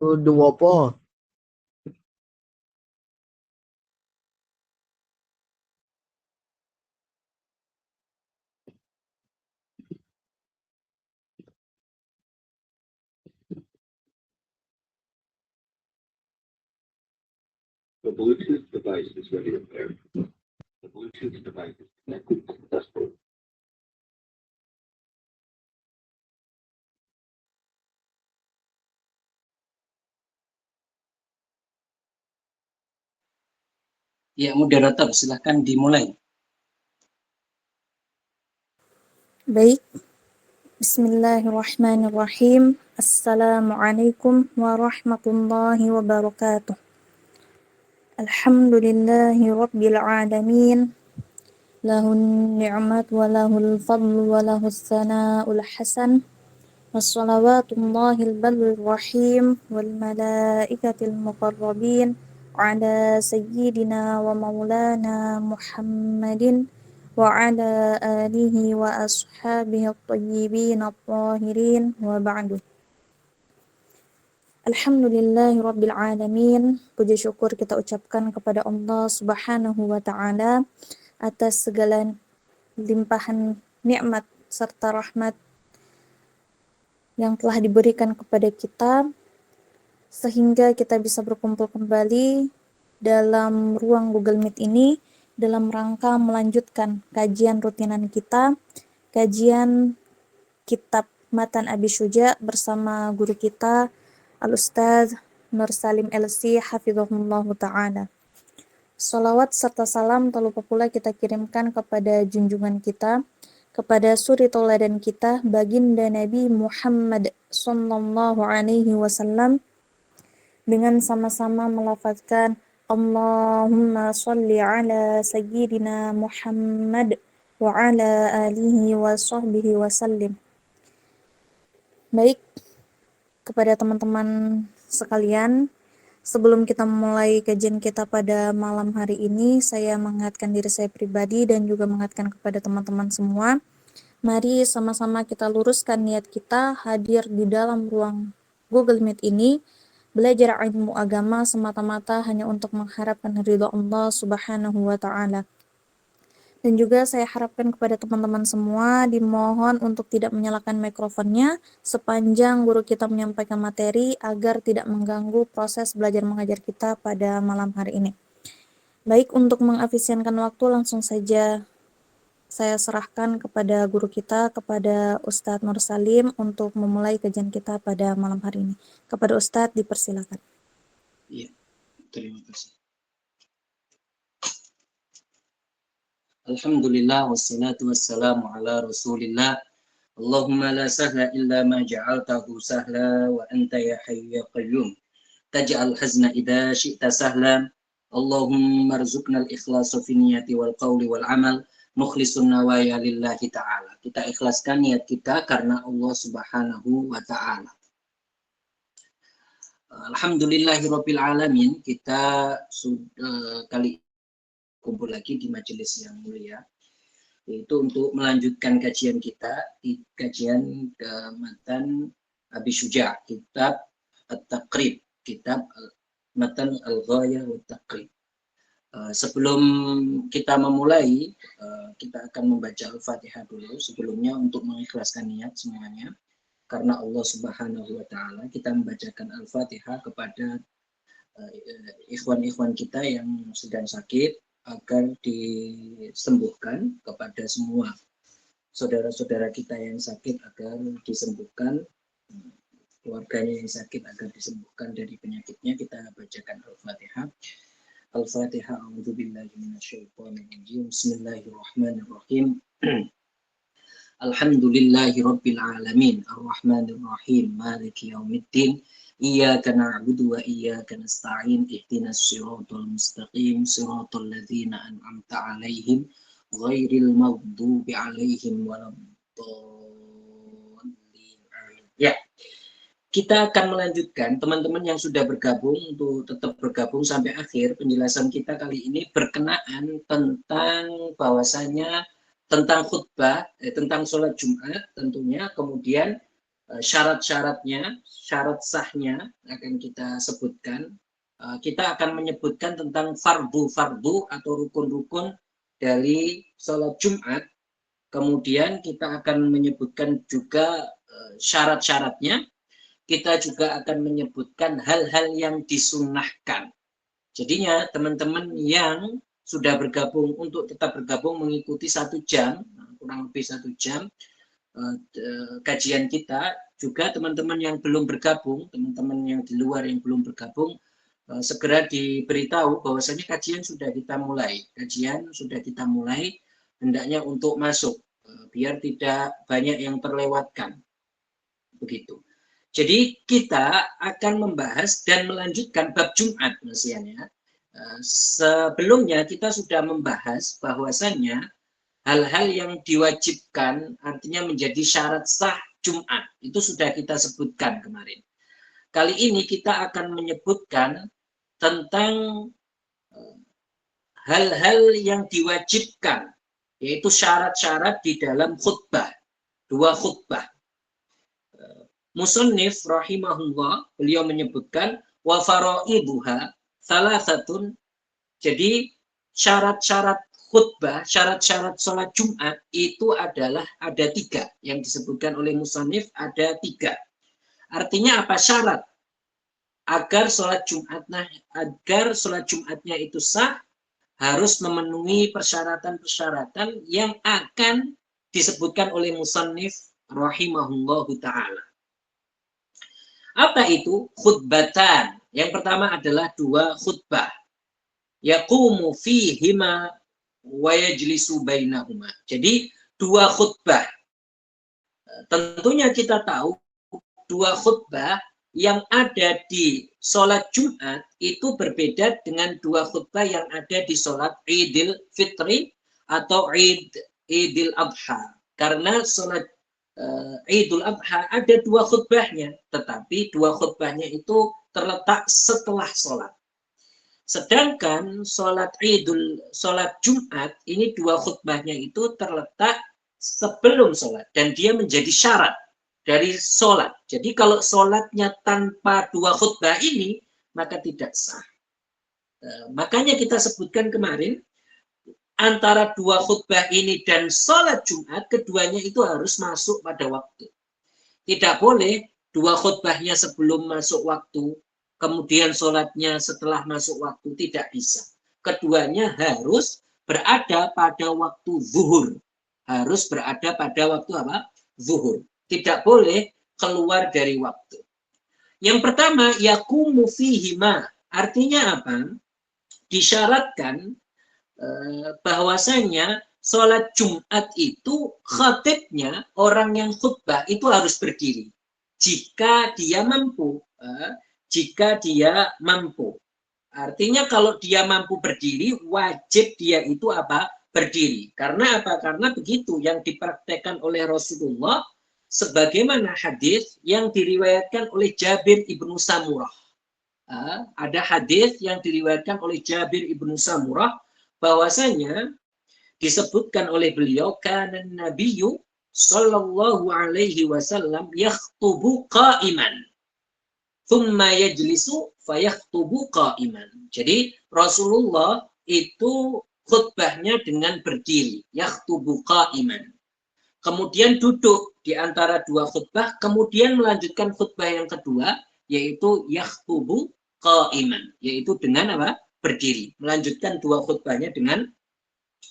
Udah apa? The Bluetooth device is ready to pair. The Bluetooth device is connected successfully. Ya, moderator, silahkan dimulai. Baik, Bismillahirrahmanirrahim. Assalamualaikum warahmatullahi wabarakatuh. Alhamdulillahi rabbil alamin. Lahun ni'mat wa lahul fadlu wa lahus sana'ul hasan. Wassalawatullahil barrir rahim wal malaikatil muqarrabin ala sayyidina wa maulana Muhammadin wa ala alihi wa ashabihi at-tayyibin at-tahirin wa ba'du. Alhamdulillahi rabbil alamin. Puji syukur kita ucapkan kepada Allah Subhanahu wa taala atas segala limpahan nikmat serta rahmat yang telah diberikan kepada kita sehingga kita bisa berkumpul kembali dalam ruang Google Meet ini dalam rangka melanjutkan kajian rutinan kita, kajian kitab Matan Abi Syuja bersama guru kita Al-Ustaz Nur Salim LC hafizahullah ta'ala. Salawat serta salam tak lupa pula kita kirimkan kepada junjungan kita, kepada suri tauladan kita, baginda Nabi Muhammad sallallahu alaihi wasallam, dengan sama-sama melafazkan Allahumma sholli ala sayyidina Muhammad wa ala alihi wa sahbihi wasallim. Baik, kepada teman-teman sekalian, sebelum kita mulai kajian kita pada malam hari ini, saya mengingatkan diri saya pribadi dan juga mengingatkan kepada teman-teman semua. Mari sama-sama kita luruskan niat kita hadir di dalam ruang Google Meet ini, belajar ilmu agama semata-mata hanya untuk mengharapkan ridha Allah Subhanahu wa ta'ala. Dan juga saya harapkan kepada teman-teman semua dimohon untuk tidak menyalakan mikrofonnya sepanjang guru kita menyampaikan materi agar tidak mengganggu proses belajar mengajar kita pada malam hari ini. Baik, untuk mengefisienkan waktu langsung saja saya serahkan kepada guru kita, kepada Ustadz Nur Salim untuk memulai kajian kita pada malam hari ini. Kepada Ustadz dipersilakan. Ya, terima kasih. Alhamdulillah wassalatu wassalamu ala Rasulillah. Allahumma la sahla illa ma ja'altahu sahla wa anta ya hayyu ya qayyum. Taj'al hazna idza syi'ta sahla. Allahumma rzuqna al-ikhlasa fi niyyati wal qawli wal amal. Mukhlisun nawaya lillahi ta'ala. Kita ikhlaskan niat kita karena Allah Subhanahu wa ta'ala. Alhamdulillahirabbil alamin. Kita sudah kali kumpul lagi di majelis yang mulia, yaitu untuk melanjutkan kajian kita di kajian Matan Abi Syuja, kitab At-Taqrib, kitab Matan Al-Ghayah wa Taqrib. Sebelum kita memulai, kita akan membaca Al-Fatihah dulu sebelumnya untuk mengikhlaskan niat semuanya. Karena Allah Subhanahu wa ta'ala, kita membacakan Al-Fatihah kepada ikhwan-ikhwan kita yang sedang sakit agar disembuhkan, kepada semua saudara-saudara kita yang sakit agar disembuhkan, keluarganya yang sakit agar disembuhkan dari penyakitnya. Kita bacakan Al-Fatihah. Al-Fatihah. A'udzubillahi minasyaitonirrajim. Bismillahirrahmanirrahim. Alhamdulillahirabbil alamin. Arrahmanirrahim. Maliki yaumiddin. Iyyaka na'budu wa iyyaka nasta'in. Ihdinas siratal mustaqim. Siratal ladzina an'amta 'alaihim ghairil maghdubi 'alaihim waladdallin. Ya. Kita akan melanjutkan, teman-teman yang sudah bergabung untuk tetap bergabung sampai akhir. Penjelasan kita kali ini berkenaan tentang bahwasanya tentang khutbah, tentang sholat Jumat tentunya, kemudian syarat-syaratnya, syarat sahnya akan kita sebutkan. Kita akan menyebutkan tentang fardu-fardu atau rukun-rukun dari sholat Jumat. Kemudian kita akan menyebutkan juga syarat-syaratnya. Kita juga akan menyebutkan hal-hal yang disunnahkan. Jadinya teman-teman yang sudah bergabung untuk tetap bergabung mengikuti 1 jam, kurang lebih 1 jam kajian kita, juga teman-teman yang belum bergabung, teman-teman yang di luar yang belum bergabung, segera diberitahu bahwasanya kajian sudah kita mulai. Kajian sudah kita mulai, hendaknya untuk masuk, biar tidak banyak yang terlewatkan. Begitu. Jadi kita akan membahas dan melanjutkan bab Jumat, Mas Ian, ya. Sebelumnya kita sudah membahas bahwasannya hal-hal yang diwajibkan, artinya menjadi syarat sah Jumat, itu sudah kita sebutkan kemarin. Kali ini kita akan menyebutkan tentang hal-hal yang diwajibkan, yaitu syarat-syarat di dalam khutbah, 2 khutbah. Musannif rahimahullah, beliau menyebutkan wa faraiduha salasatun. Jadi syarat-syarat khutbah, syarat-syarat sholat Jumat itu adalah ada 3 yang disebutkan oleh musannif, ada 3. Artinya apa? Syarat agar sholat Jumatnya itu sah, harus memenuhi persyaratan-persyaratan yang akan disebutkan oleh musannif rahimahullahu ta'ala. Apa itu? Khutbatan. Yang pertama adalah 2 khutbah. Yaqumu fihima wa yajlisu bainahuma. Jadi 2 khutbah. Tentunya kita tahu 2 khutbah yang ada di sholat Jumat itu berbeda dengan 2 khutbah yang ada di sholat Idul Fitri atau Idul Adha. Karena sholat Idul Adha ada 2 khutbahnya, tetapi 2 khutbahnya itu terletak setelah sholat. Sedangkan sholat Jumat ini 2 khutbahnya itu terletak sebelum sholat dan dia menjadi syarat dari sholat. Jadi kalau sholatnya tanpa 2 khutbah ini maka tidak sah. Makanya kita sebutkan kemarin antara 2 khutbah ini dan sholat Jumat, keduanya itu harus masuk pada waktu. Tidak boleh 2 khutbahnya sebelum masuk waktu, kemudian sholatnya setelah masuk waktu, tidak bisa. Keduanya harus berada pada waktu zuhur. Harus berada pada waktu apa? Zuhur. Tidak boleh keluar dari waktu. Yang pertama, yaqumu fihima. Artinya apa? Disyaratkan bahwasanya sholat Jumat itu khatibnya, orang yang khutbah itu harus berdiri. Jika dia mampu. Artinya kalau dia mampu berdiri, wajib dia itu apa? Berdiri. Karena apa? Karena begitu yang dipraktekkan oleh Rasulullah, sebagaimana hadis yang diriwayatkan oleh Jabir ibnu Samurah. Ada hadis yang diriwayatkan oleh Jabir ibnu Samurah, bahwasanya disebutkan oleh beliau, kana nabiyyu sallallahu alaihi wasallam yakhtubu qa'iman thumma yajlisu fayakhtubu qa'iman. Jadi Rasulullah itu khutbahnya dengan berdiri, yakhtubu qa'iman. Kemudian duduk di antara 2 khutbah, kemudian melanjutkan khutbah yang kedua, yaitu yakhtubu qa'iman, yaitu dengan apa? Berdiri. Melanjutkan 2 khutbahnya dengan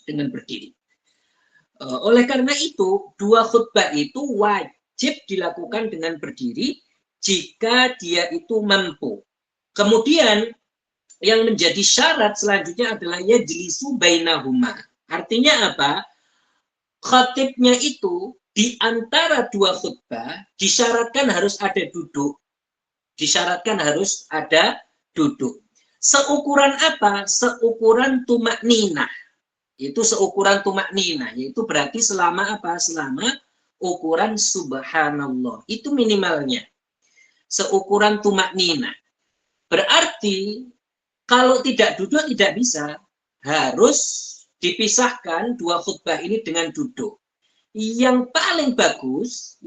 berdiri. Oleh karena itu, 2 khutbah itu wajib dilakukan dengan berdiri jika dia itu mampu. Kemudian yang menjadi syarat selanjutnya adalah yajlisu bainahuma. Artinya apa? Khatibnya itu di antara 2 khutbah disyaratkan harus ada duduk. Disyaratkan harus ada duduk. Seukuran apa? Seukuran tumak ninah. Itu seukuran tumak ninah. Yaitu berarti selama apa? Selama ukuran subhanallah. Itu minimalnya. Seukuran tumak ninah. Berarti kalau tidak duduk tidak bisa. Harus dipisahkan 2 khutbah ini dengan duduk. yang paling bagus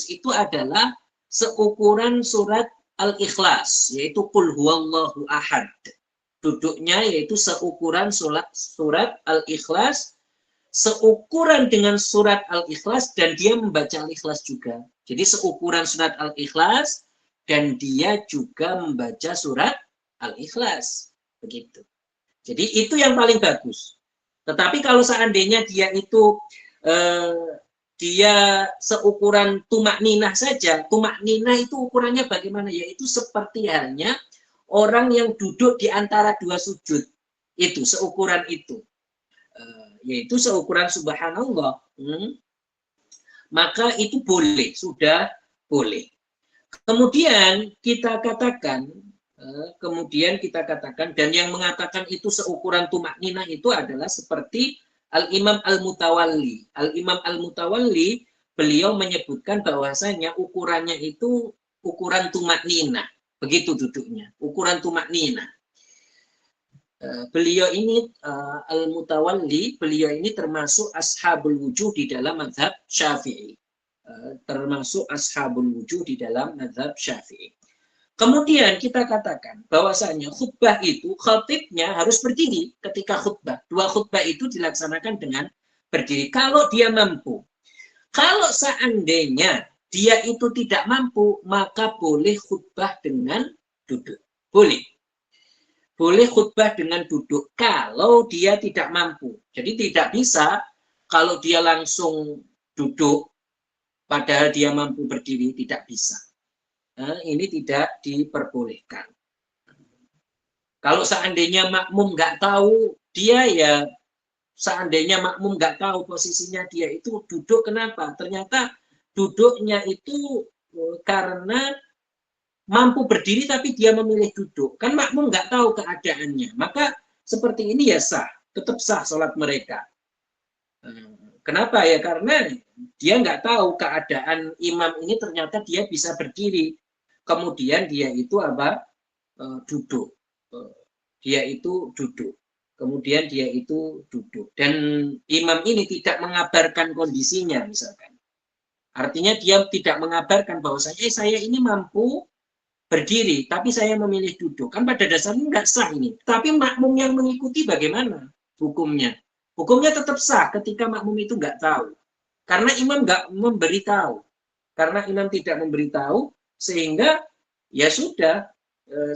itu adalah seukuran surat Al-Ikhlas, yaitu Qul huwallahu ahad. Duduknya yaitu seukuran surat Al-Ikhlas, seukuran dengan surat Al-Ikhlas, dan dia membaca Al-Ikhlas juga. Jadi seukuran surat Al-Ikhlas dan dia juga membaca surat Al-Ikhlas. Begitu. Jadi itu yang paling bagus. Tetapi kalau seandainya dia itu dia seukuran tumak ninah saja, tumak ninah itu ukurannya bagaimana? Yaitu seperti halnya orang yang duduk di antara dua sujud. Itu seukuran itu. Yaitu seukuran subhanallah. Maka itu boleh, sudah boleh. Kemudian kita katakan, dan yang mengatakan itu seukuran tumak ninah itu adalah seperti Al-Imam Al-Mutawalli. Al-Imam Al-Mutawalli, beliau menyebutkan bahwasanya ukurannya itu ukuran tumak ninah. Begitu duduknya, ukuran tumak ninah. Beliau ini Al-Mutawalli, beliau ini termasuk ashabul wujuh di dalam mazhab Syafi'i. Termasuk ashabul wujuh di dalam mazhab Syafi'i. Kemudian kita katakan bahwasanya khutbah itu khatibnya harus berdiri ketika khutbah. Dua khutbah itu dilaksanakan dengan berdiri kalau dia mampu. Kalau seandainya dia itu tidak mampu, maka boleh khutbah dengan duduk. Boleh. Boleh khutbah dengan duduk kalau dia tidak mampu. Jadi tidak bisa kalau dia langsung duduk padahal dia mampu berdiri, tidak bisa. Ini tidak diperbolehkan. Kalau seandainya makmum nggak tahu, dia ya seandainya makmum nggak tahu posisinya dia itu duduk, kenapa? Ternyata duduknya itu karena mampu berdiri tapi dia memilih duduk. Kan makmum nggak tahu keadaannya. Maka seperti ini ya sah, tetap sah sholat mereka. Kenapa ya? Karena dia nggak tahu keadaan imam ini, ternyata dia bisa berdiri. Kemudian dia itu duduk. Dia itu duduk. Kemudian dia itu duduk. Dan imam ini tidak mengabarkan kondisinya misalkan. Artinya dia tidak mengabarkan bahwa saya ini mampu berdiri, tapi saya memilih duduk. Kan pada dasarnya nggak sah ini. Tapi makmum yang mengikuti bagaimana hukumnya? Hukumnya tetap sah ketika makmum itu nggak tahu. Karena imam nggak memberitahu. Karena imam tidak memberitahu, sehingga ya sudah,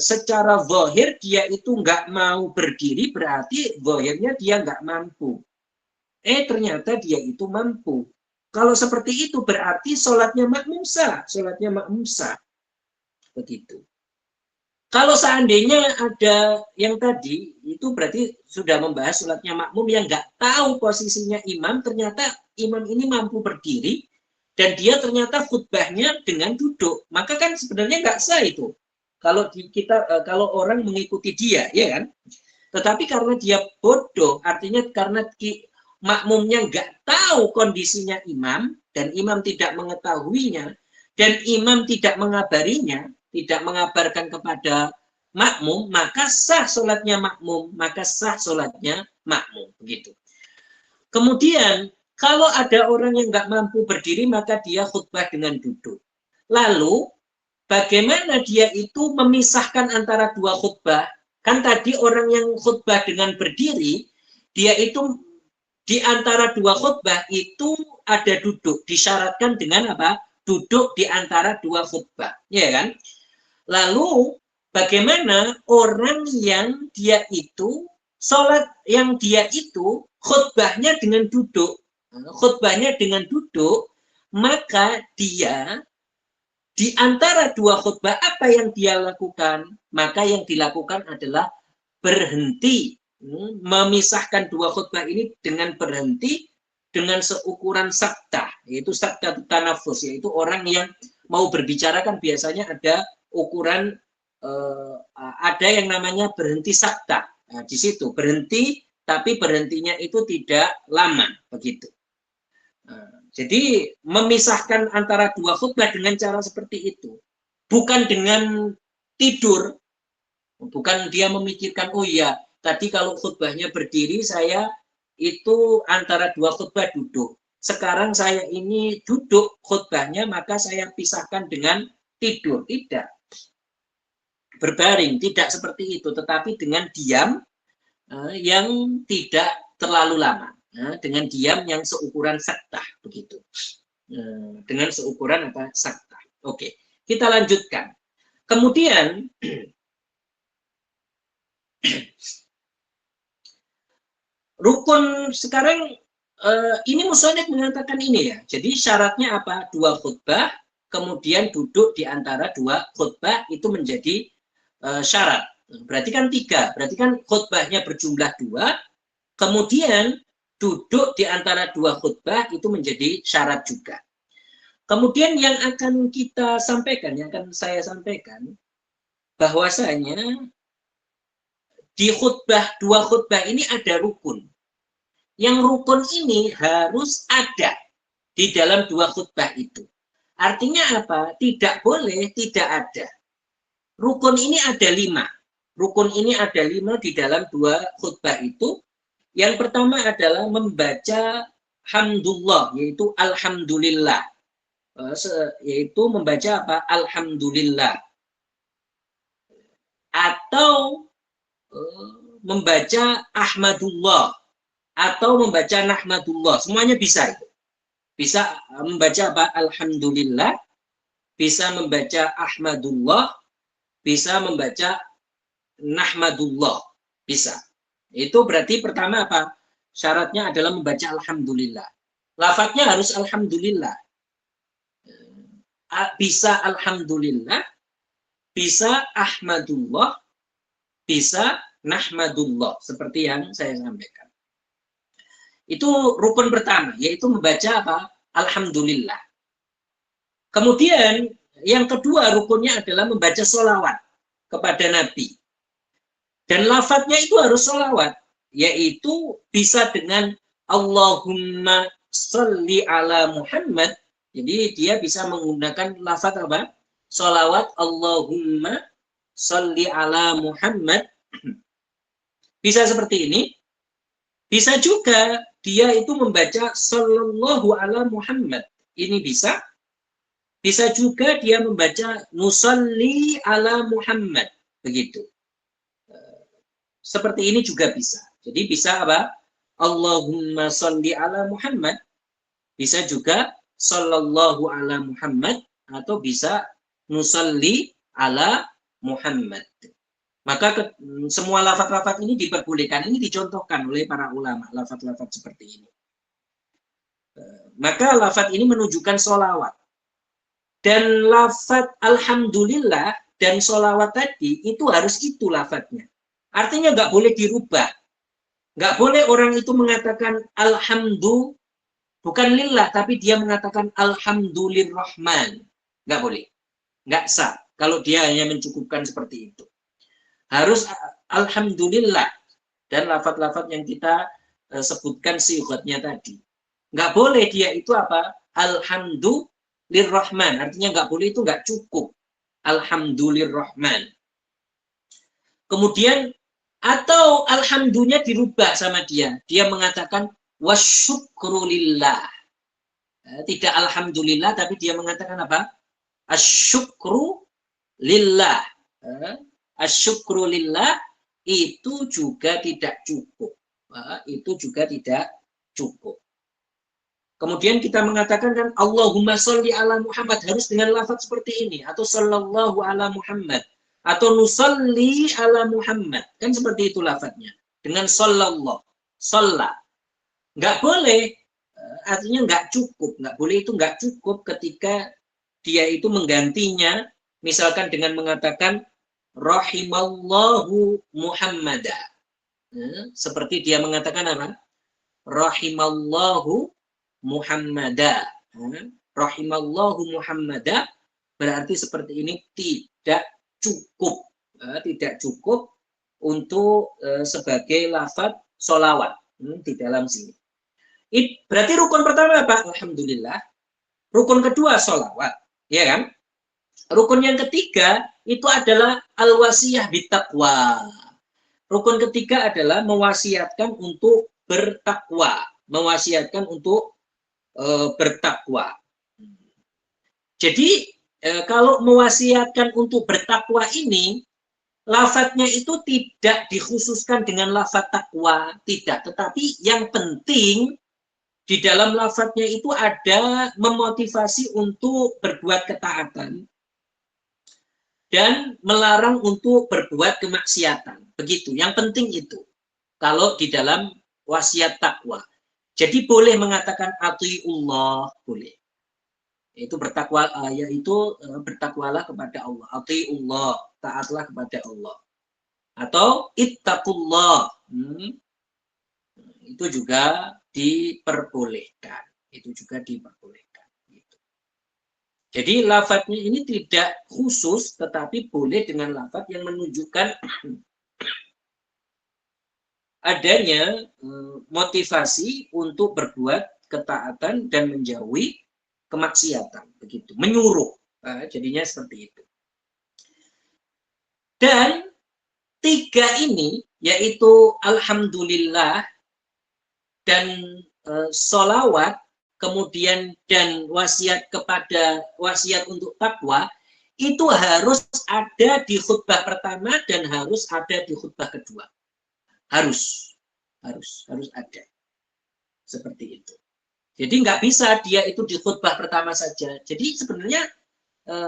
secara zahir dia itu nggak mau berdiri, berarti zahirnya dia nggak mampu. Ternyata dia itu mampu. Kalau seperti itu berarti sholatnya makmum sah. Sholatnya makmum sah. Begitu. Kalau seandainya ada yang tadi, itu berarti sudah membahas sholatnya makmum yang nggak tahu posisinya imam, ternyata imam ini mampu berdiri, dan dia ternyata khutbahnya dengan duduk, maka kan sebenarnya nggak sah itu. Kalau orang mengikuti dia, ya kan? Tetapi karena dia bodoh, artinya karena makmumnya nggak tahu kondisinya imam, dan imam tidak mengetahuinya, dan imam tidak mengabarinya, tidak mengabarkan kepada makmum, maka sah sholatnya makmum, begitu. Kemudian kalau ada orang yang nggak mampu berdiri, maka dia khutbah dengan duduk. Lalu, bagaimana dia itu memisahkan antara dua khutbah? Kan tadi orang yang khutbah dengan berdiri, dia itu di antara dua khutbah itu ada duduk. Disyaratkan dengan apa? Duduk di antara dua khutbah. Ya kan? Lalu, bagaimana orang yang dia itu, sholat yang dia itu, khutbahnya dengan duduk, maka dia di antara dua khutbah apa yang dia lakukan? Maka yang dilakukan adalah berhenti, memisahkan dua khutbah ini dengan berhenti dengan seukuran sakta, yaitu sakta tanafus, yaitu orang yang mau berbicara kan biasanya ada ukuran, ada yang namanya berhenti sakta. Nah, di situ berhenti, tapi berhentinya itu tidak lama, begitu. Jadi memisahkan antara dua khutbah dengan cara seperti itu, bukan dengan tidur, bukan dia memikirkan, oh iya, tadi kalau khutbahnya berdiri, saya itu antara dua khutbah duduk. sekarang saya ini duduk khutbahnya, maka saya pisahkan dengan tidur. Tidak. Berbaring, tidak seperti itu. Tetapi dengan diam yang tidak terlalu lama. Dengan diam yang seukuran saktah. Begitu. Dengan seukuran apa? Saktah. Oke, kita lanjutkan. Kemudian, rukun sekarang, ini musonef mengatakan ini ya. Jadi syaratnya apa? 2 khutbah, kemudian duduk di antara 2 khutbah itu menjadi syarat. Berarti kan 3. Berarti kan khutbahnya berjumlah 2, kemudian duduk di antara 2 khutbah itu menjadi syarat juga. Kemudian yang akan kita sampaikan, yang akan saya sampaikan, bahwasanya di khutbah 2 khutbah ini ada rukun. Yang rukun ini harus ada di dalam 2 khutbah itu. Artinya apa? Tidak boleh tidak ada. Rukun ini ada 5. Rukun ini ada 5 di dalam 2 khutbah itu. Yang pertama adalah membaca hamdulillah, yaitu alhamdulillah. Yaitu membaca apa? Alhamdulillah. Atau membaca ahmadullah. Atau membaca nahmadullah. Semuanya bisa itu. Bisa membaca apa? Alhamdulillah. Bisa membaca ahmadullah. Bisa membaca nahmadullah. Bisa. Itu berarti pertama apa? Syaratnya adalah membaca alhamdulillah. Lafadznya harus alhamdulillah. Bisa alhamdulillah, bisa ahmadullah, bisa nahmadullah. Seperti yang saya sampaikan. Itu rukun pertama, yaitu membaca apa? Alhamdulillah. Kemudian yang kedua rukunnya adalah membaca sholawat kepada Nabi. Dan lafadznya itu harus sholawat, yaitu bisa dengan Allahumma sholli ala Muhammad. Jadi dia bisa menggunakan lafadz apa? Sholawat Allahumma sholli ala Muhammad. Bisa seperti ini. Bisa juga dia itu membaca sallallahu ala Muhammad. Ini bisa. Bisa juga dia membaca nusalli ala Muhammad. Begitu. Seperti ini juga bisa. Jadi bisa apa? Allahumma sholli ala Muhammad. Bisa juga sallallahu ala Muhammad, atau bisa nusalli ala Muhammad. Maka semua lafaz-lafaz ini diperbolehkan. Ini dicontohkan oleh para ulama, lafaz-lafaz seperti ini. Maka lafaz ini menunjukkan sholawat. Dan lafaz alhamdulillah dan sholawat tadi itu harus itu lafaznya. Artinya nggak boleh dirubah. Nggak boleh orang itu mengatakan alhamdulillah, bukan lillah, tapi dia mengatakan alhamdulillahirrahman. Nggak boleh. Nggak sah kalau dia hanya mencukupkan seperti itu. Harus alhamdulillah. Dan lafaz-lafaz yang kita sebutkan sigatnya tadi. Nggak boleh dia itu apa? Alhamdulillahirrahman. Artinya nggak boleh, itu nggak cukup. Alhamdulillahirrahman. Kemudian, atau alhamdulillah dirubah sama dia. Dia mengatakan wasyukru lillah. Tidak alhamdulillah, tapi dia mengatakan apa? Asyukru lillah. Asyukru lillah itu juga tidak cukup. Itu juga tidak cukup. Kemudian kita mengatakan kan Allahumma sholli ala Muhammad, harus dengan lafaz seperti ini, atau sallallahu ala Muhammad, atau nusalli ala Muhammad. Kan seperti itu lafaznya. Dengan sallallahu, shalla. Nggak boleh, artinya nggak cukup. Nggak boleh, itu nggak cukup ketika dia itu menggantinya, misalkan dengan mengatakan rahimallahu Muhammada. Seperti dia mengatakan apa? Rahimallahu Muhammada. Rahimallahu Muhammada berarti seperti ini tidak cukup. Tidak cukup untuk sebagai lafaz sholawat di dalam sini. Berarti rukun pertama apa? Alhamdulillah. Rukun kedua sholawat. Ya kan? Rukun yang ketiga itu adalah al-wasiyah bittaqwa. Rukun ketiga adalah mewasiatkan untuk bertakwa. Mewasiatkan untuk bertakwa. Jadi kalau mewasiatkan untuk bertakwa ini, lafadznya itu tidak dikhususkan dengan lafadz takwa, tidak. Tetapi yang penting di dalam lafadznya itu ada memotivasi untuk berbuat ketaatan dan melarang untuk berbuat kemaksiatan. Begitu, yang penting itu. Kalau di dalam wasiat takwa. Jadi boleh mengatakan atiullah, boleh. Itu bertakwa, yaitu bertakwalah kepada Allah. Atiullah, taatlah kepada Allah. Atau ittaqullah. Itu juga diperbolehkan. Itu juga diperbolehkan. Gitu. Jadi lafadznya ini tidak khusus, tetapi boleh dengan lafadz yang menunjukkan adanya motivasi untuk berbuat ketaatan dan menjauhi kemaksiatan, begitu, menyuruh, jadinya seperti itu. Dan tiga ini, yaitu alhamdulillah dan sholawat, kemudian dan wasiat untuk takwa, itu harus ada di khutbah pertama dan harus ada di khutbah kedua. Harus ada seperti itu. Jadi nggak bisa dia itu di khutbah pertama saja. Jadi sebenarnya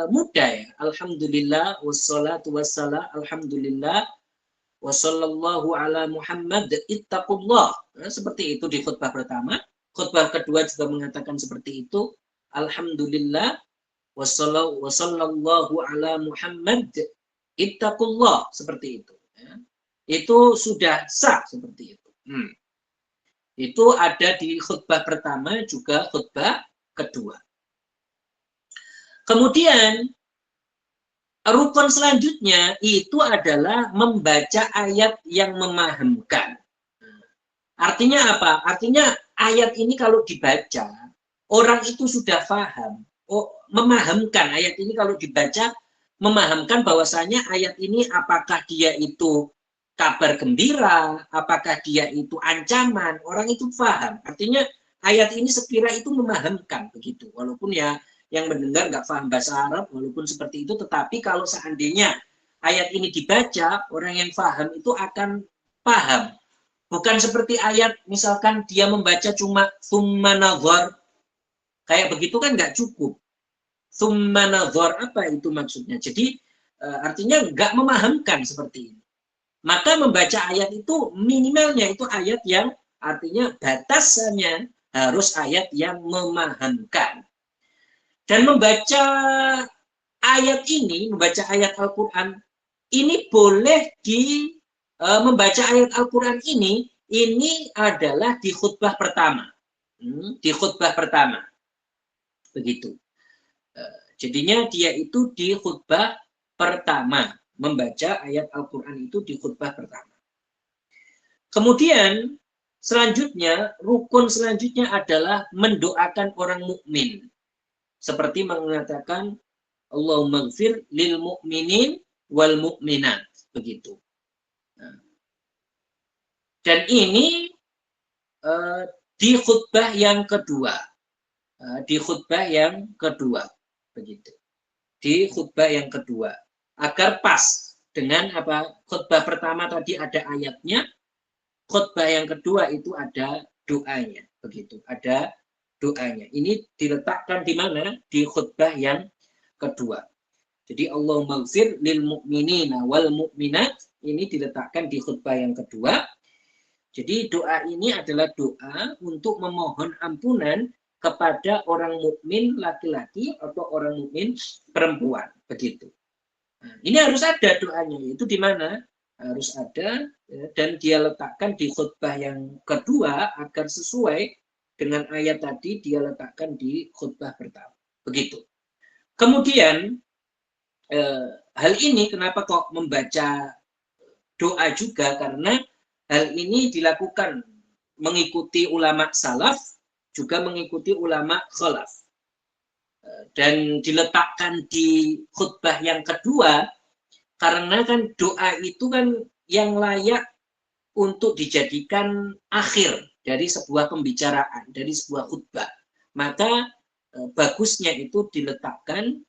mudah ya. Alhamdulillah wassalatu wassalam, alhamdulillah wassallallahu ala Muhammad ittaqullah. Seperti itu di khutbah pertama. Khutbah kedua juga mengatakan seperti itu. Alhamdulillah wassallallahu ala Muhammad ittaqullah. Seperti itu. Itu sudah sah seperti itu. Itu ada di khutbah pertama juga khutbah kedua. Kemudian rukun selanjutnya itu adalah membaca ayat yang memahamkan. Artinya apa? Artinya ayat ini kalau dibaca, orang itu sudah paham. Memahamkan ayat ini kalau dibaca, memahamkan bahwasanya ayat ini apakah dia itu kabar gembira, apakah dia itu ancaman, orang itu paham. Artinya ayat ini sekira itu memahamkan begitu. Walaupun ya yang mendengar nggak paham bahasa Arab, walaupun seperti itu, tetapi kalau seandainya ayat ini dibaca, orang yang paham itu akan paham. Bukan seperti ayat, misalkan dia membaca cuma tsumma nazar, kayak begitu kan nggak cukup. Tsumma nazar, apa itu maksudnya? Jadi artinya nggak memahamkan seperti ini. Maka membaca ayat itu minimalnya itu ayat yang artinya batasannya harus ayat yang memahamkan. Dan membaca ayat ini, membaca ayat Al-Quran, ini boleh membaca ayat Al-Quran ini adalah di khutbah pertama. Di khutbah pertama. Begitu. Jadinya dia itu di khutbah pertama. Membaca ayat Al-Quran itu di khutbah pertama. Kemudian selanjutnya, rukun selanjutnya adalah mendoakan orang mukmin. Seperti mengatakan Allahumma gfir lil mu'minin wal mu'minat. Begitu. Dan ini di khutbah yang kedua. Di khutbah yang kedua. Begitu. Di khutbah yang kedua. Agar pas dengan apa, khutbah pertama tadi ada ayatnya, khutbah yang kedua itu ada doanya, begitu, ada doanya. Ini diletakkan di mana? Di khutbah yang kedua. Jadi Allahumma gfir lil mu'minina wal mu'minat, ini diletakkan di khutbah yang kedua. Jadi doa ini adalah doa untuk memohon ampunan kepada orang mukmin laki-laki atau orang mukmin perempuan, begitu. Nah, ini harus ada doanya, itu di mana harus ada, dan dia letakkan di khutbah yang kedua agar sesuai dengan ayat tadi, dia letakkan di khutbah pertama. Begitu. Kemudian hal ini kenapa kok membaca doa juga, karena hal ini dilakukan mengikuti ulama salaf, juga mengikuti ulama khalaf. Dan diletakkan di khutbah yang kedua karena kan doa itu kan yang layak untuk dijadikan akhir dari sebuah pembicaraan, dari sebuah khutbah. maka bagusnya itu diletakkan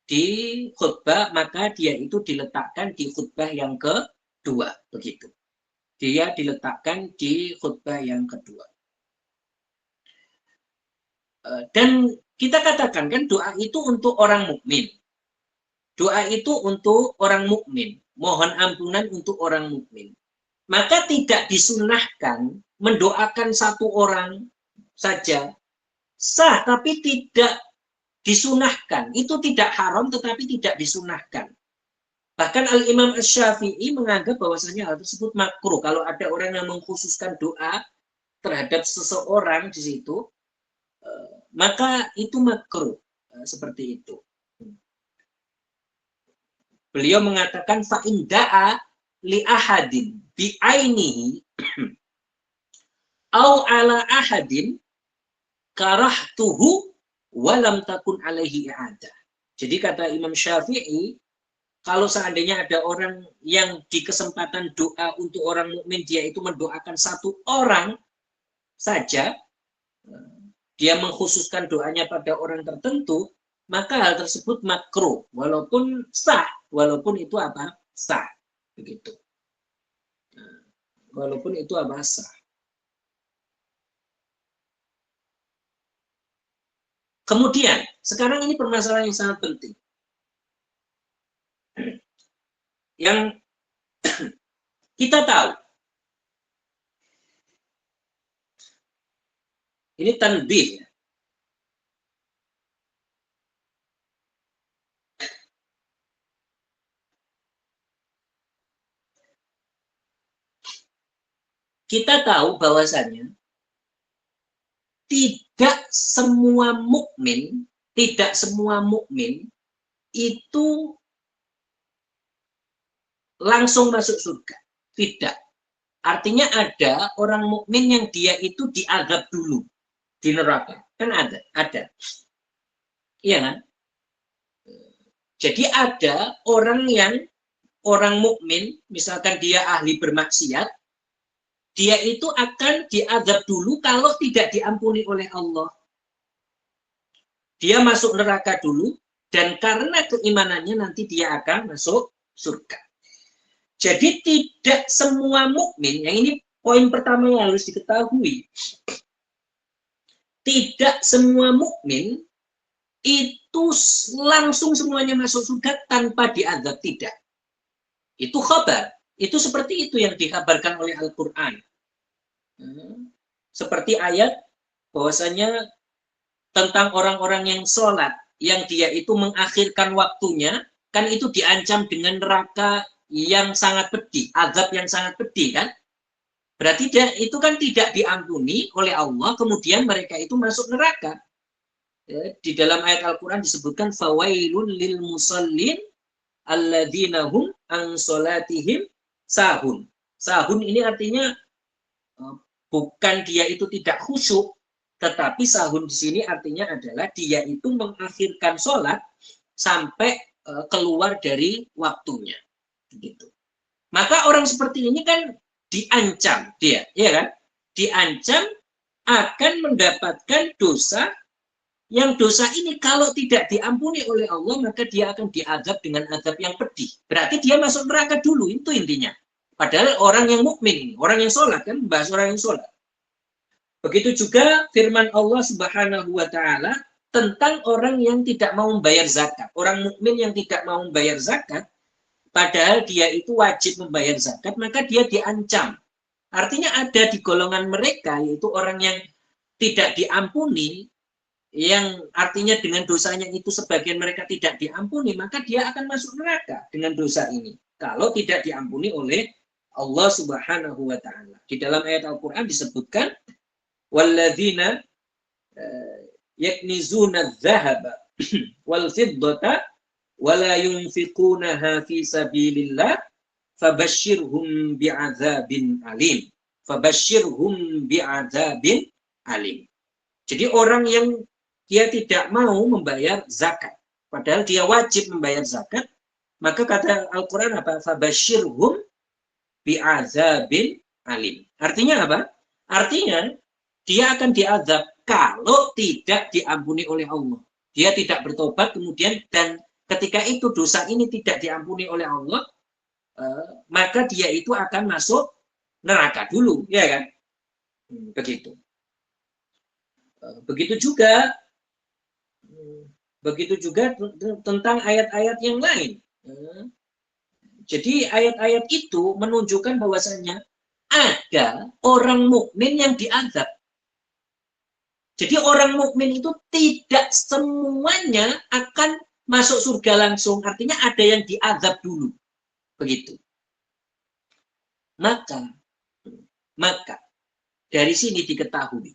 di khutbah, maka dia itu diletakkan di khutbah yang kedua, begitu. Dia diletakkan di khutbah yang kedua. Dan kita katakan kan doa itu untuk orang mukmin. Doa itu untuk orang mukmin, mohon ampunan untuk orang mukmin. Maka tidak disunahkan mendoakan satu orang saja, sah tapi tidak disunahkan. Itu tidak haram tetapi tidak disunahkan. Bahkan Al-Imam Asy-Syafi'i menganggap bahwasanya hal tersebut makruh. Kalau ada orang yang mengkhususkan doa terhadap seseorang di situ, maka itu makruh, seperti itu. Beliau mengatakan fa in da'a li ahadin bi ainihi au ala ahadin karahtuhu wa lam takun alaihi i'adah. Jadi kata Imam Syafi'i, kalau seandainya ada orang yang di kesempatan doa untuk orang mukmin dia itu mendoakan satu orang saja, dia mengkhususkan doanya pada orang tertentu, maka hal tersebut makruh, walaupun sah, walaupun itu apa? Sah, begitu. Walaupun itu apa? Sah. Kemudian, sekarang ini permasalahan yang sangat penting. Yang kita tahu, ini tanbih. Kita tahu bahwasannya tidak semua mukmin itu langsung masuk surga. Tidak. Artinya ada orang mukmin yang dia itu diazab dulu di neraka. Kan ada. Iya kan? Jadi ada orang mukmin, misalkan dia ahli bermaksiat, dia itu akan diazab dulu kalau tidak diampuni oleh Allah. Dia masuk neraka dulu, dan karena keimanannya nanti dia akan masuk surga. Jadi tidak semua mukmin, yang ini poin pertama yang harus diketahui. Tidak semua mukmin itu langsung semuanya masuk surga tanpa diazab, tidak. Itu khabar. Itu seperti itu yang dikabarkan oleh Al-Quran. Seperti ayat bahwasanya tentang orang-orang yang sholat, yang dia itu mengakhirkan waktunya, kan itu diancam dengan neraka yang sangat pedih, azab yang sangat pedih kan. Berarti dia itu kan tidak diampuni oleh Allah, kemudian mereka itu masuk neraka. Di dalam ayat Al-Quran disebutkan fawailun lil musallin alladzina hum an sholatihim sahun. Sahun ini artinya bukan dia itu tidak khusyuk, tetapi sahun di sini artinya adalah dia itu mengakhirkan sholat sampai keluar dari waktunya. Gitu. Maka orang seperti ini kan diancam dia, ya kan? Diancam akan mendapatkan dosa, yang dosa ini kalau tidak diampuni oleh Allah maka dia akan diazab dengan azab yang pedih. Berarti dia masuk neraka dulu, itu intinya. Padahal orang yang mukmin, orang yang sholat, kan bahas orang yang sholat. Begitu juga firman Allah Subhanahu wa Ta'ala tentang orang yang tidak mau membayar zakat. Orang mukmin yang tidak mau membayar zakat, padahal dia itu wajib membayar zakat, maka dia diancam. Artinya ada di golongan mereka, yaitu orang yang tidak diampuni, yang artinya dengan dosanya itu sebagian mereka tidak diampuni, maka dia akan masuk neraka dengan dosa ini. Kalau tidak diampuni oleh Allah Subhanahu wa Ta'ala. Di dalam ayat Al-Quran disebutkan, walladzina yaknizuna adh-dhahaba wal fiddata wala yunfiqunaha fi sabilillah fabashshirhum bi'adzabin alim. Fabashshirhum bi'adzabin alim. Jadi orang yang dia tidak mau membayar zakat, padahal dia wajib membayar zakat, maka kata Al-Quran apa? Fabashshirhum bi'adzabin alim. Artinya apa? Artinya dia akan diazab kalau tidak diampuni oleh Allah. Dia tidak bertobat kemudian, dan ketika itu dosa ini tidak diampuni oleh Allah, maka dia itu akan masuk neraka dulu, ya kan? Begitu. Begitu juga tentang ayat-ayat yang lain. Jadi ayat-ayat itu menunjukkan bahwasanya ada orang mukmin yang diazab. Jadi orang mukmin itu tidak semuanya akan masuk surga langsung, artinya ada yang diazab dulu. Begitu. Maka dari sini diketahui,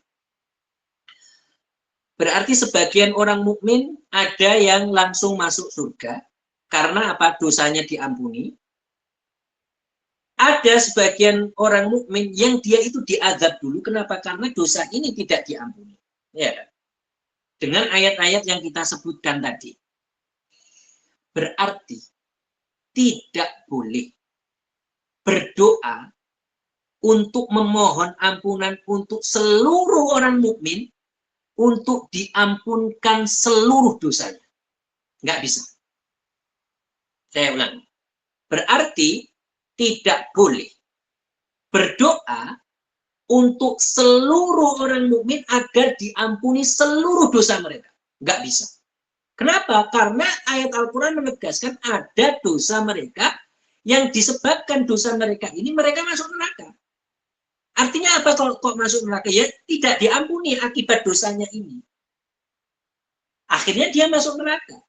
berarti sebagian orang mukmin ada yang langsung masuk surga karena apa? Dosanya diampuni. Ada sebagian orang mukmin yang dia itu diazab dulu. Kenapa? Karena dosa ini tidak diampuni. Ya. Dengan ayat-ayat yang kita sebutkan tadi. Berarti tidak boleh berdoa untuk memohon ampunan untuk seluruh orang mukmin untuk diampunkan seluruh dosanya. Nggak bisa. Saya ulangi. Berarti tidak boleh berdoa untuk seluruh orang mukmin agar diampuni seluruh dosa mereka. Nggak bisa. Kenapa? Karena ayat Al-Quran menegaskan ada dosa mereka yang disebabkan dosa mereka ini mereka masuk neraka. Artinya apa kalau kok masuk neraka? Ya tidak diampuni akibat dosanya ini. Akhirnya dia masuk neraka.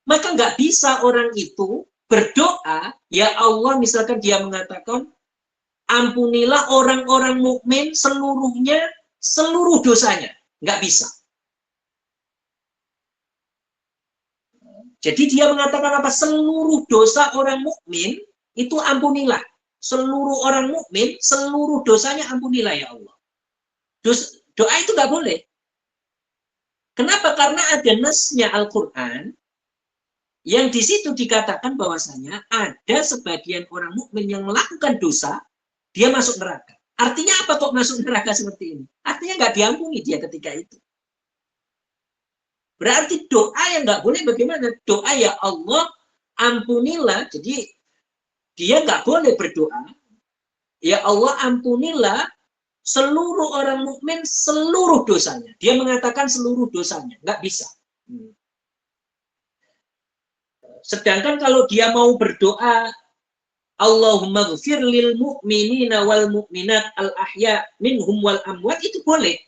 Maka nggak bisa orang itu berdoa, ya Allah, misalkan dia mengatakan, ampunilah orang-orang mukmin seluruhnya, seluruh dosanya. Nggak bisa. Jadi dia mengatakan apa? Seluruh dosa orang mukmin itu ampunilah. Seluruh orang mukmin, seluruh dosanya ampunilah ya Allah. Doa itu nggak boleh. Kenapa? Karena ada nasnya Al-Quran yang di situ dikatakan bahwasanya ada sebagian orang mukmin yang melakukan dosa, dia masuk neraka. Artinya apa kok masuk neraka seperti ini? Artinya nggak diampuni dia ketika itu. Berarti doa yang nggak boleh bagaimana? Doa ya Allah ampunilah. Jadi dia nggak boleh berdoa, ya Allah ampunilah seluruh orang mukmin seluruh dosanya. Dia mengatakan seluruh dosanya, nggak bisa. Sedangkan kalau dia mau berdoa, Allahumma ghfir lil mu'minina wal mu'minat al ahya minhum wal amwat, itu boleh.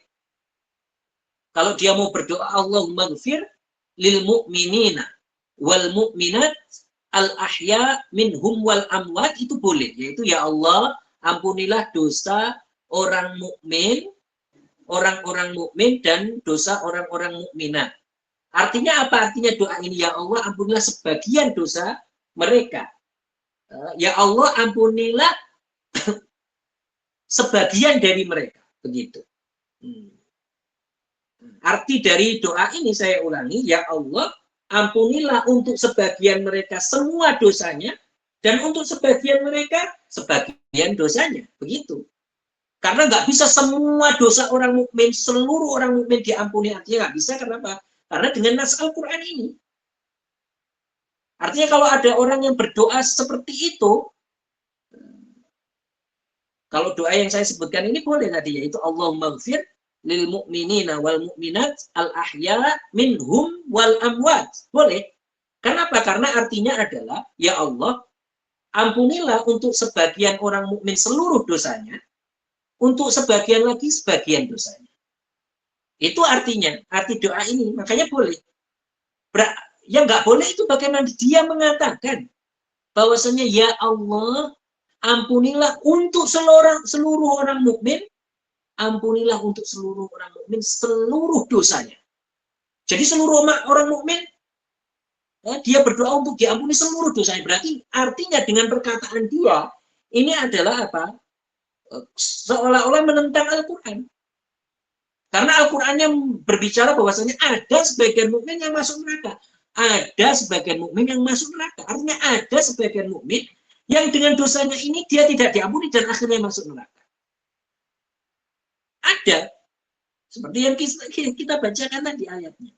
Kalau dia mau berdoa Allahumma ghfir lil mu'minina wal mu'minat al ahya minhum wal amwat, itu boleh. Yaitu ya Allah ampunilah dosa orang mukmin, orang-orang mukmin dan dosa orang-orang mukminat. Artinya apa? Artinya doa ini, ya Allah ampunilah sebagian dosa mereka. Ya Allah ampunilah sebagian dari mereka. Begitu. Arti dari doa ini saya ulangi, ya Allah ampunilah untuk sebagian mereka semua dosanya, dan untuk sebagian mereka sebagian dosanya. Begitu. Karena nggak bisa semua dosa orang mukmin, seluruh orang mukmin diampuni. Artinya nggak bisa. Kenapa? Karena dengan nas Al-Quran ini. Artinya kalau ada orang yang berdoa seperti itu, kalau doa yang saya sebutkan ini boleh tadi, yaitu Allahumma ghfir lil mu'minina wal mu'minat al ahya minhum wal amwat. Boleh. Kenapa? Karena artinya adalah, ya Allah, ampunilah untuk sebagian orang mukmin seluruh dosanya, untuk sebagian lagi sebagian dosanya. Itu artinya, arti doa ini. Makanya boleh. Yang nggak boleh itu bagaimana dia mengatakan bahwasanya ya Allah ampunilah untuk seluruh orang mukmin, ampunilah untuk seluruh orang mukmin seluruh dosanya. Jadi seluruh orang mukmin dia berdoa untuk diampuni seluruh dosanya. Berarti artinya dengan perkataan dia ini adalah apa? Seolah-olah menentang Al-Quran. Karena Al-Qurannya berbicara bahwasanya ada sebagian mukmin yang masuk neraka. Ada sebagian mukmin yang masuk neraka. Artinya ada sebagian mukmin yang dengan dosanya ini dia tidak diampuni dan akhirnya masuk neraka. Ada. Seperti yang kita bacakan tadi ayatnya.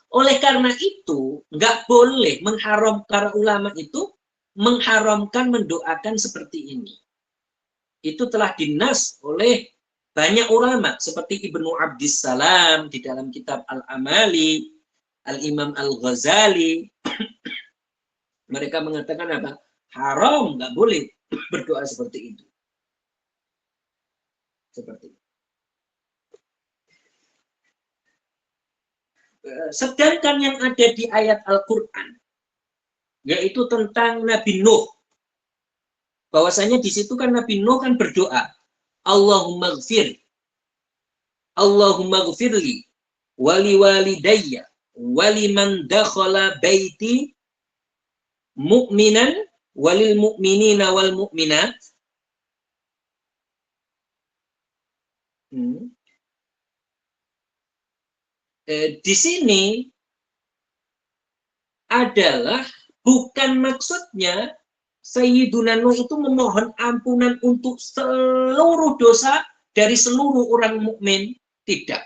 Oleh karena itu, nggak boleh para ulama itu mengharamkan mendoakan seperti ini. Itu telah dinas oleh banyak ulama seperti Ibnu Abdissalam di dalam kitab Al-Amali, Al-Imam Al-Ghazali. Mereka mengatakan apa? Haram, nggak boleh berdoa seperti itu. Seperti itu. Sedangkan yang ada di ayat Al-Quran, yaitu tentang Nabi Nuh. Bahwasanya di situ kan Nabi Nuh kan berdoa, Allahumma gfirli wali walidayya waliman dakhala baiti mu'minan walil mu'minina wal mu'minat. Di sini adalah bukan maksudnya Sayyiduna Nuh itu memohon ampunan untuk seluruh dosa dari seluruh orang mukmin, tidak.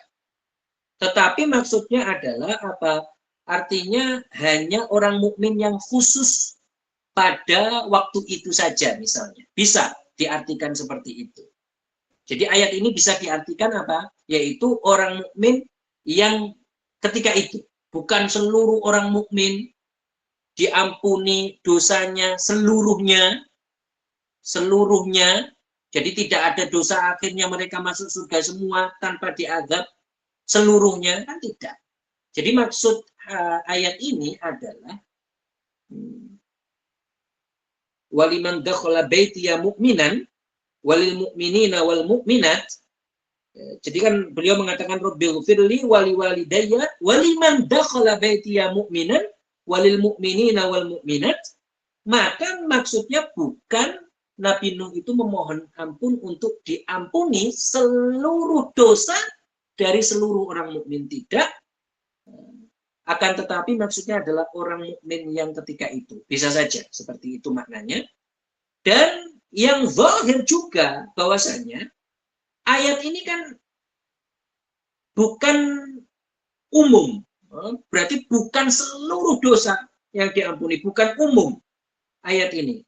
Tetapi maksudnya adalah apa? Artinya hanya orang mukmin yang khusus pada waktu itu saja misalnya. Bisa diartikan seperti itu. Jadi ayat ini bisa diartikan apa? Yaitu orang mukmin yang ketika itu, bukan seluruh orang mukmin diampuni dosanya seluruhnya. Jadi tidak ada dosa akhirnya mereka masuk surga semua tanpa diazab seluruhnya, kan tidak. Jadi maksud ayat ini adalah waliman dakhala baitiya mu'minan walil mu'minina wal mu'minat. Jadi kan beliau mengatakan Rabbighfirli wali walidayya waliman dakhala baitiya mu'minan walil mu'minina wal mu'minat. Maka maksudnya bukan Nabi Nuh itu memohon ampun untuk diampuni seluruh dosa dari seluruh orang mukmin, tidak. Akan tetapi maksudnya adalah orang mukmin yang ketika itu. Bisa saja seperti itu maknanya. Dan yang zahir juga bahwasanya ayat ini kan bukan umum. Berarti bukan seluruh dosa yang diampuni, bukan umum ayat ini.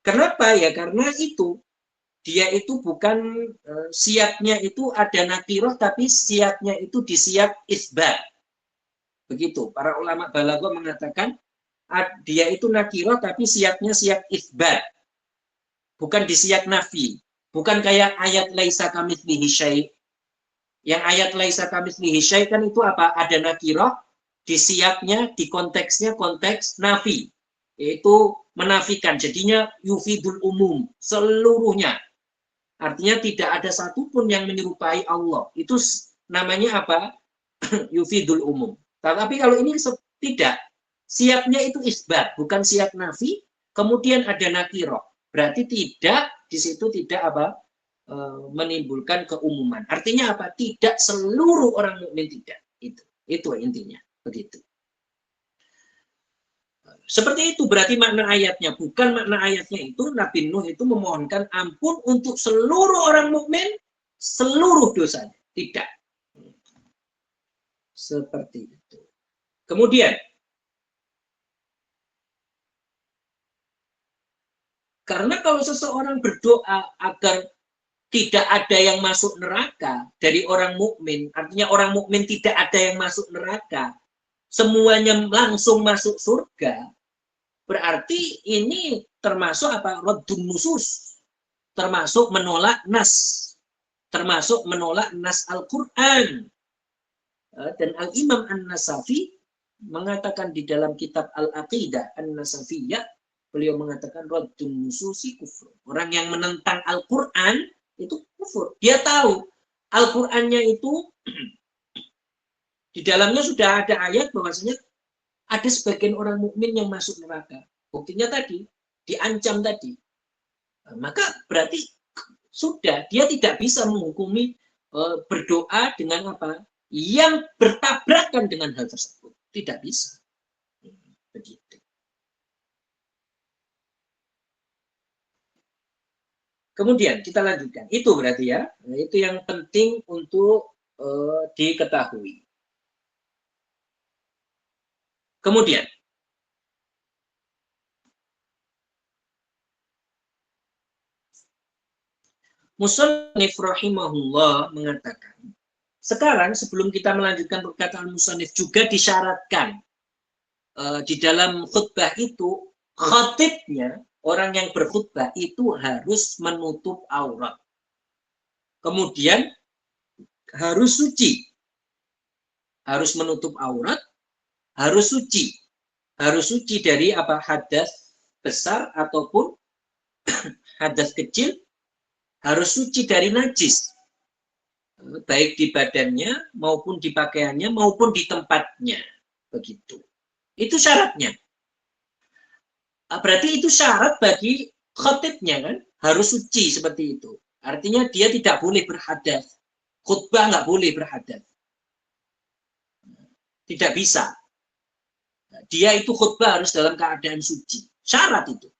Kenapa ya? Karena itu dia itu bukan siapnya itu ada nakiroh, tapi siapnya itu di siap isbat. Begitu. Para ulama balaghah mengatakan dia itu nakiroh tapi siapnya siap isbat. Bukan di siap nafi. Bukan kayak ayat laisa kamitslihi syai'. Yang ayat laisa kamitslihi syai' kan itu apa? Ada nakiroh di siapnya, di konteksnya konteks nafi. Yaitu menafikan. Jadinya yufidul umum. Seluruhnya. Artinya tidak ada satupun yang menyerupai Allah. Itu namanya apa? Yufidul umum. Tapi kalau ini tidak. Siapnya itu isbat. Bukan siap nafi. Kemudian ada nakiroh. Berarti tidak, di situ tidak apa? Menimbulkan keumuman. Artinya apa? Tidak seluruh orang mukmin tidak. Itu intinya. Begitu. Seperti itu berarti makna ayatnya. Bukan makna ayatnya itu Nabi Nuh itu memohonkan ampun untuk seluruh orang mukmin, seluruh dosanya. Tidak. Seperti itu. Kemudian, karena kalau seseorang berdoa agar tidak ada yang masuk neraka dari orang mukmin, artinya orang mukmin tidak ada yang masuk neraka, semuanya langsung masuk surga, berarti ini termasuk apa? Raddun nusus, termasuk menolak nas, termasuk menolak nas Al-Quran. Dan Al-Imam An-Nasafi mengatakan di dalam kitab Al-Aqidah An-Nasafiyah, beliau mengatakan raddun nususi kufur. Orang yang menentang Al-Quran itu kufur. Dia tahu Al-Qurannya itu di dalamnya sudah ada ayat bahwasanya ada sebagian orang mukmin yang masuk neraka. Buktinya tadi, diancam tadi. Maka berarti sudah, dia tidak bisa menghukumi berdoa dengan apa? Yang bertabrakan dengan hal tersebut. Tidak bisa. Begitu. Kemudian kita lanjutkan. Itu berarti ya, itu yang penting untuk diketahui. Kemudian Musannif rahimahullah mengatakan, sekarang sebelum kita melanjutkan perkataan musannif juga disyaratkan di dalam khutbah itu khatibnya, orang yang berkhutbah itu harus menutup aurat. Kemudian harus suci. Harus menutup aurat, harus suci. Harus suci dari apa? Hadas besar ataupun hadas kecil, harus suci dari najis. Baik di badannya maupun di pakaiannya maupun di tempatnya. Begitu. Itu syaratnya. Berarti itu syarat bagi khatibnya kan, harus suci seperti itu. Artinya dia tidak boleh berhadas. Khutbah nggak boleh berhadas. Tidak bisa. Dia itu khutbah harus dalam keadaan suci. Syarat itu.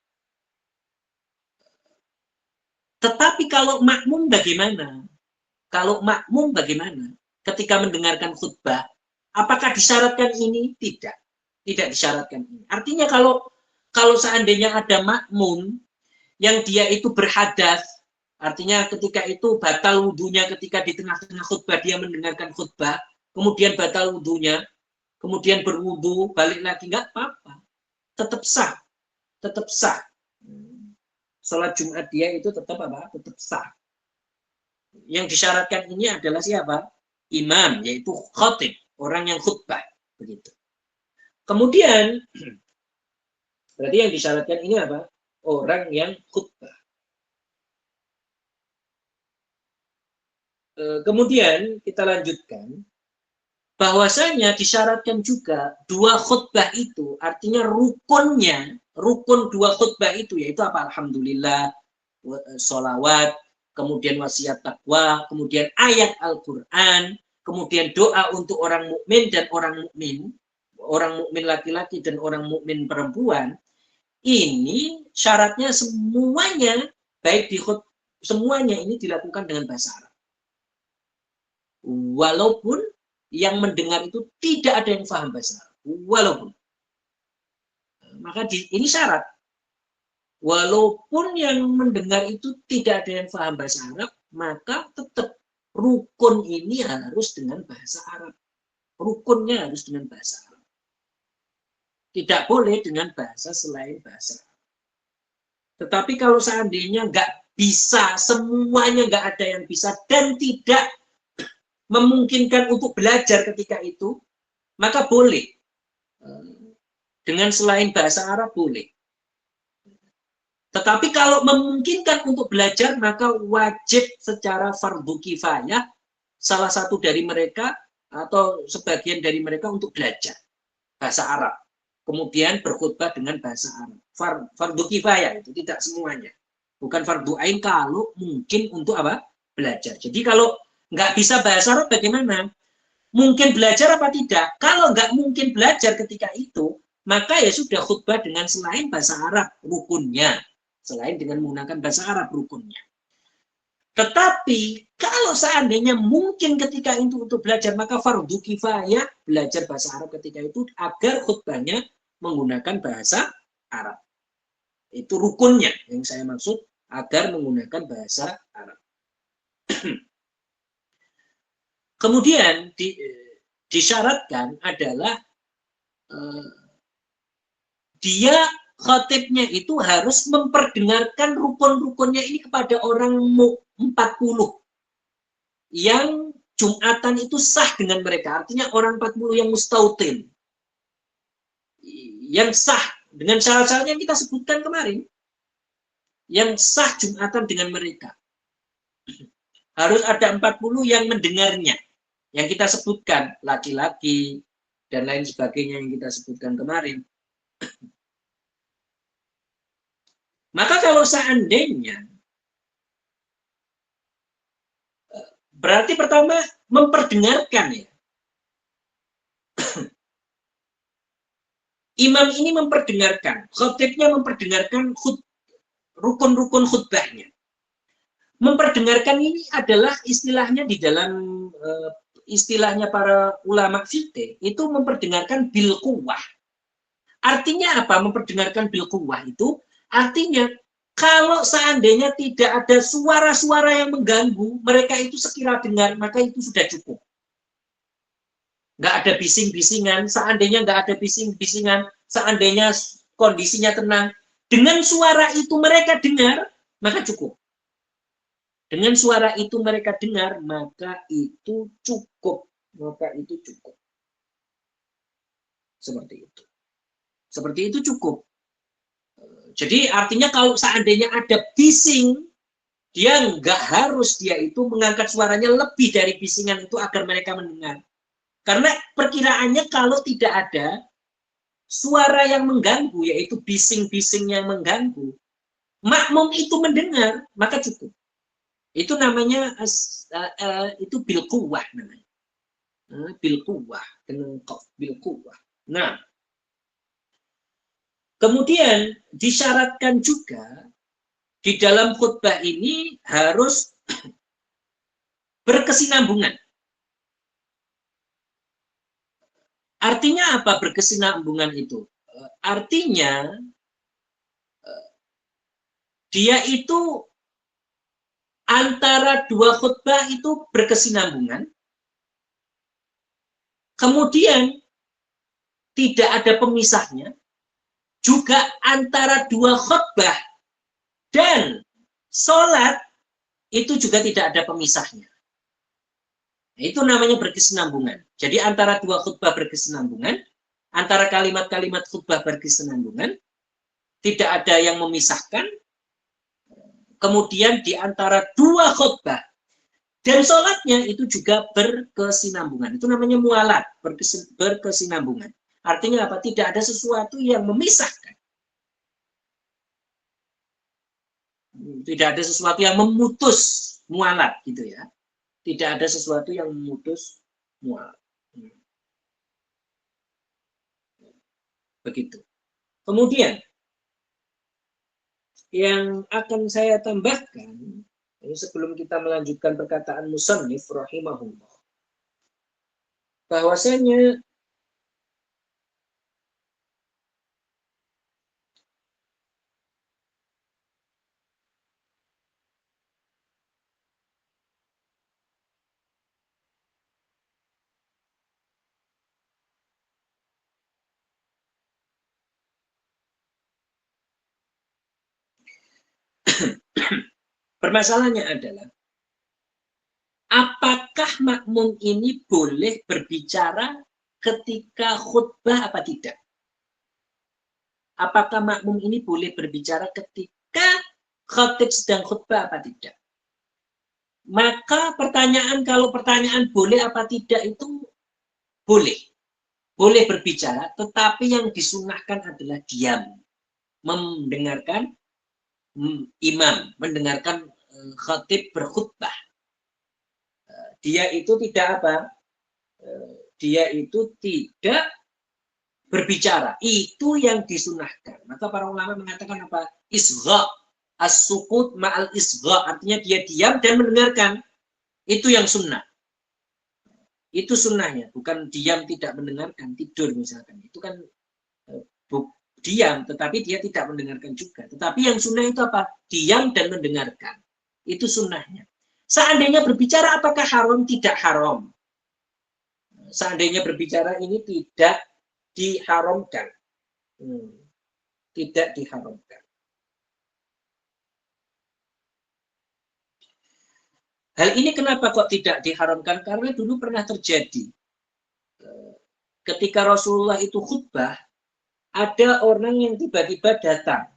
Tetapi kalau makmum bagaimana? Kalau makmum bagaimana? Ketika mendengarkan khutbah, apakah disyaratkan ini? Tidak. Tidak disyaratkan ini. Artinya kalau seandainya ada makmum yang dia itu berhadas, artinya ketika itu batal wudunya ketika di tengah-tengah khutbah dia mendengarkan khutbah, kemudian batal wudunya, kemudian berwudu, balik lagi, nggak apa-apa. Tetap sah. Tetap sah. Sholat Jumat dia itu tetap apa? Tetap sah. Yang disyaratkan ini adalah siapa? Imam, yaitu khatib, orang yang khutbah. Begitu. Kemudian, berarti yang disyaratkan ini apa? Orang yang khutbah. Kemudian kita lanjutkan. Bahwasanya disyaratkan juga dua khutbah itu, artinya rukunnya, rukun dua khutbah itu, yaitu apa? Alhamdulillah, sholawat, kemudian wasiat takwa, kemudian ayat Al-Quran, kemudian doa untuk orang mukmin dan orang mukmin laki-laki dan orang mukmin perempuan. Ini syaratnya semuanya, baik di khutbah, semuanya ini dilakukan dengan bahasa Arab. Walaupun yang mendengar itu tidak ada yang paham bahasa Arab. Walaupun. Maka ini syarat. Walaupun yang mendengar itu tidak ada yang paham bahasa Arab, maka tetap rukun ini harus dengan bahasa Arab. Rukunnya harus dengan bahasa Arab. Tidak boleh dengan bahasa selain bahasa Arab. Tetapi kalau seandainya nggak bisa, semuanya nggak ada yang bisa, dan tidak memungkinkan untuk belajar ketika itu, maka boleh. Dengan selain bahasa Arab boleh. Tetapi kalau memungkinkan untuk belajar, maka wajib secara fardu kifayah salah satu dari mereka atau sebagian dari mereka untuk belajar bahasa Arab. Kemudian berkhutbah dengan bahasa Arab. Fardu kifayah itu tidak semuanya. Bukan fardu ain kalau mungkin untuk apa? Belajar. Jadi kalau nggak bisa bahasa Arab bagaimana? Mungkin belajar apa tidak? Kalau nggak mungkin belajar ketika itu, maka ya sudah khutbah dengan selain bahasa Arab rukunnya. Selain dengan menggunakan bahasa Arab rukunnya. Tetapi kalau seandainya mungkin ketika itu untuk belajar, maka fardu kifayah belajar bahasa Arab ketika itu agar khutbahnya menggunakan bahasa Arab. Itu rukunnya yang saya maksud, agar menggunakan bahasa Arab. Kemudian disyaratkan adalah dia khatibnya itu harus memperdengarkan rukun-rukunnya ini kepada orang 40 yang Jumatan itu sah dengan mereka. Artinya orang 40 yang mustautin, yang sah dengan syarat-syarat yang kita sebutkan kemarin, yang sah Jumatan dengan mereka. Harus ada 40 yang mendengarnya, yang kita sebutkan, laki-laki, dan lain sebagainya yang kita sebutkan kemarin. Maka kalau seandainya, berarti pertama memperdengarkan ya. Imam ini memperdengarkan, khatibnya memperdengarkan rukun-rukun khutbahnya. Memperdengarkan ini adalah istilahnya di dalam istilahnya para ulama fikih itu memperdengarkan bil quwwah. Artinya apa? Memperdengarkan bil quwwah itu artinya kalau seandainya tidak ada suara-suara yang mengganggu, mereka itu sekira dengar, maka itu sudah cukup. Nggak ada bising-bisingan, seandainya nggak ada bising-bisingan, seandainya kondisinya tenang, dengan suara itu mereka dengar, maka cukup. Dengan suara itu mereka dengar, maka itu cukup. Maka itu cukup. Seperti itu. Seperti itu cukup. Jadi artinya kalau seandainya ada bising, dia nggak harus dia itu mengangkat suaranya lebih dari bisingan itu agar mereka mendengar. Karena perkiraannya kalau tidak ada suara yang mengganggu, yaitu bising-bising yang mengganggu, makmum itu mendengar, maka cukup. Itu namanya itu bil quwwah namanya. Bil quwwah, bil quwwah. Nah, kemudian disyaratkan juga di dalam khutbah ini harus berkesinambungan. Artinya apa berkesinambungan itu? Artinya dia itu antara dua khutbah itu berkesinambungan. Kemudian tidak ada pemisahnya. Juga antara dua khutbah dan sholat itu juga tidak ada pemisahnya. Itu namanya berkesinambungan. Jadi antara dua khutbah berkesinambungan, antara kalimat-kalimat khutbah berkesinambungan, tidak ada yang memisahkan. Kemudian di antara dua khutbah dan sholatnya itu juga berkesinambungan. Itu namanya mualat, berkesinambungan. Artinya apa? Tidak ada sesuatu yang memisahkan. Tidak ada sesuatu yang memutus mualat, gitu ya. Tidak ada sesuatu yang memutus mualat. Begitu. Kemudian yang akan saya tambahkan ini sebelum kita melanjutkan perkataan musannif rahimahullah, bahwasanya permasalahannya adalah apakah makmum ini boleh berbicara ketika khutbah apa tidak? Apakah makmum ini boleh berbicara ketika khatib sedang khutbah apa tidak? Maka pertanyaan, kalau pertanyaan boleh apa tidak itu boleh. Boleh berbicara, tetapi yang disunahkan adalah diam. Mendengarkan imam, mendengarkan khatib berkhutbah. Dia itu tidak apa? Dia itu tidak berbicara. Itu yang disunahkan. Maka para ulama mengatakan apa? Isgha, as-sukut ma'al isgha. Artinya dia diam dan mendengarkan. Itu yang sunnah. Itu sunnahnya. Bukan diam tidak mendengarkan, tidur misalkan. Itu kan diam, tetapi dia tidak mendengarkan juga. Tetapi yang sunnah itu apa? Diam dan mendengarkan. Itu sunnahnya. Seandainya berbicara apakah haram? Tidak haram. Seandainya berbicara ini tidak diharamkan. Tidak diharamkan. Hal ini kenapa kok tidak diharamkan? Karena dulu pernah terjadi. Ketika Rasulullah itu khutbah, ada orang yang tiba-tiba datang.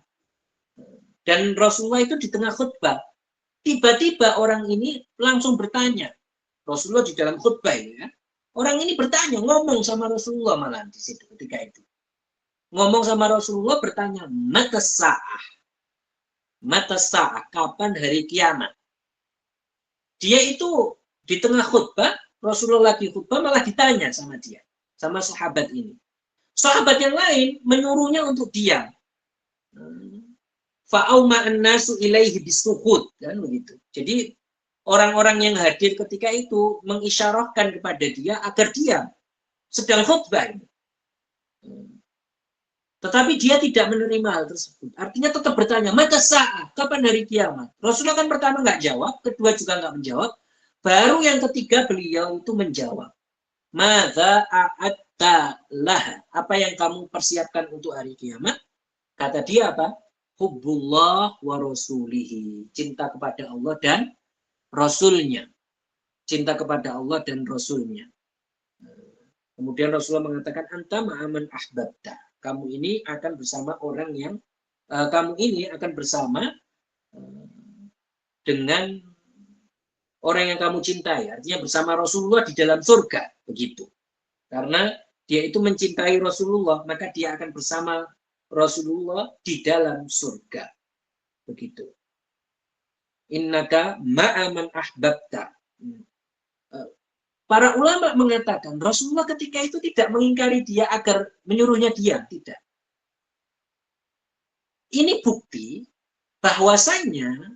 Dan Rasulullah itu di tengah khutbah. Tiba-tiba orang ini langsung bertanya. Rasulullah di dalam khutbah ya. Orang ini bertanya, ngomong sama Rasulullah malah di situ ketika itu. Ngomong sama Rasulullah bertanya, mata sa'ah. Mata sa'ah, kapan hari kiamat? Dia itu di tengah khutbah, Rasulullah lagi khutbah malah ditanya sama dia, sama sahabat ini. Sahabat yang lain menyuruhnya untuk diam. fa'auma'an nasu ilaihi bisukut, kan begitu. Jadi orang-orang yang hadir ketika itu mengisyarahkan kepada dia agar dia sedang khutbah. Tetapi dia tidak menerima hal tersebut. Artinya tetap bertanya, mata saat, kapan hari kiamat? Rasulullah kan pertama nggak jawab, kedua juga nggak menjawab. Baru yang ketiga beliau itu menjawab. Madza a'atta laha. Apa yang kamu persiapkan untuk hari kiamat? Kata dia apa? Hubbullah wa rasulihi. Cinta kepada Allah dan Rasulnya. Cinta kepada Allah dan Rasulnya. Kemudian Rasulullah mengatakan, anta ma'aman ahbabta. Kamu ini akan bersama orang yang, kamu ini akan bersama dengan orang yang kamu cintai. Artinya bersama Rasulullah di dalam surga. Begitu. Karena dia itu mencintai Rasulullah, maka dia akan bersama Rasulullah di dalam surga. Begitu. Innaka ma'aman ahbabta. Para ulama mengatakan Rasulullah ketika itu tidak mengingkari dia agar menyuruhnya dia. Tidak. Ini bukti bahwasanya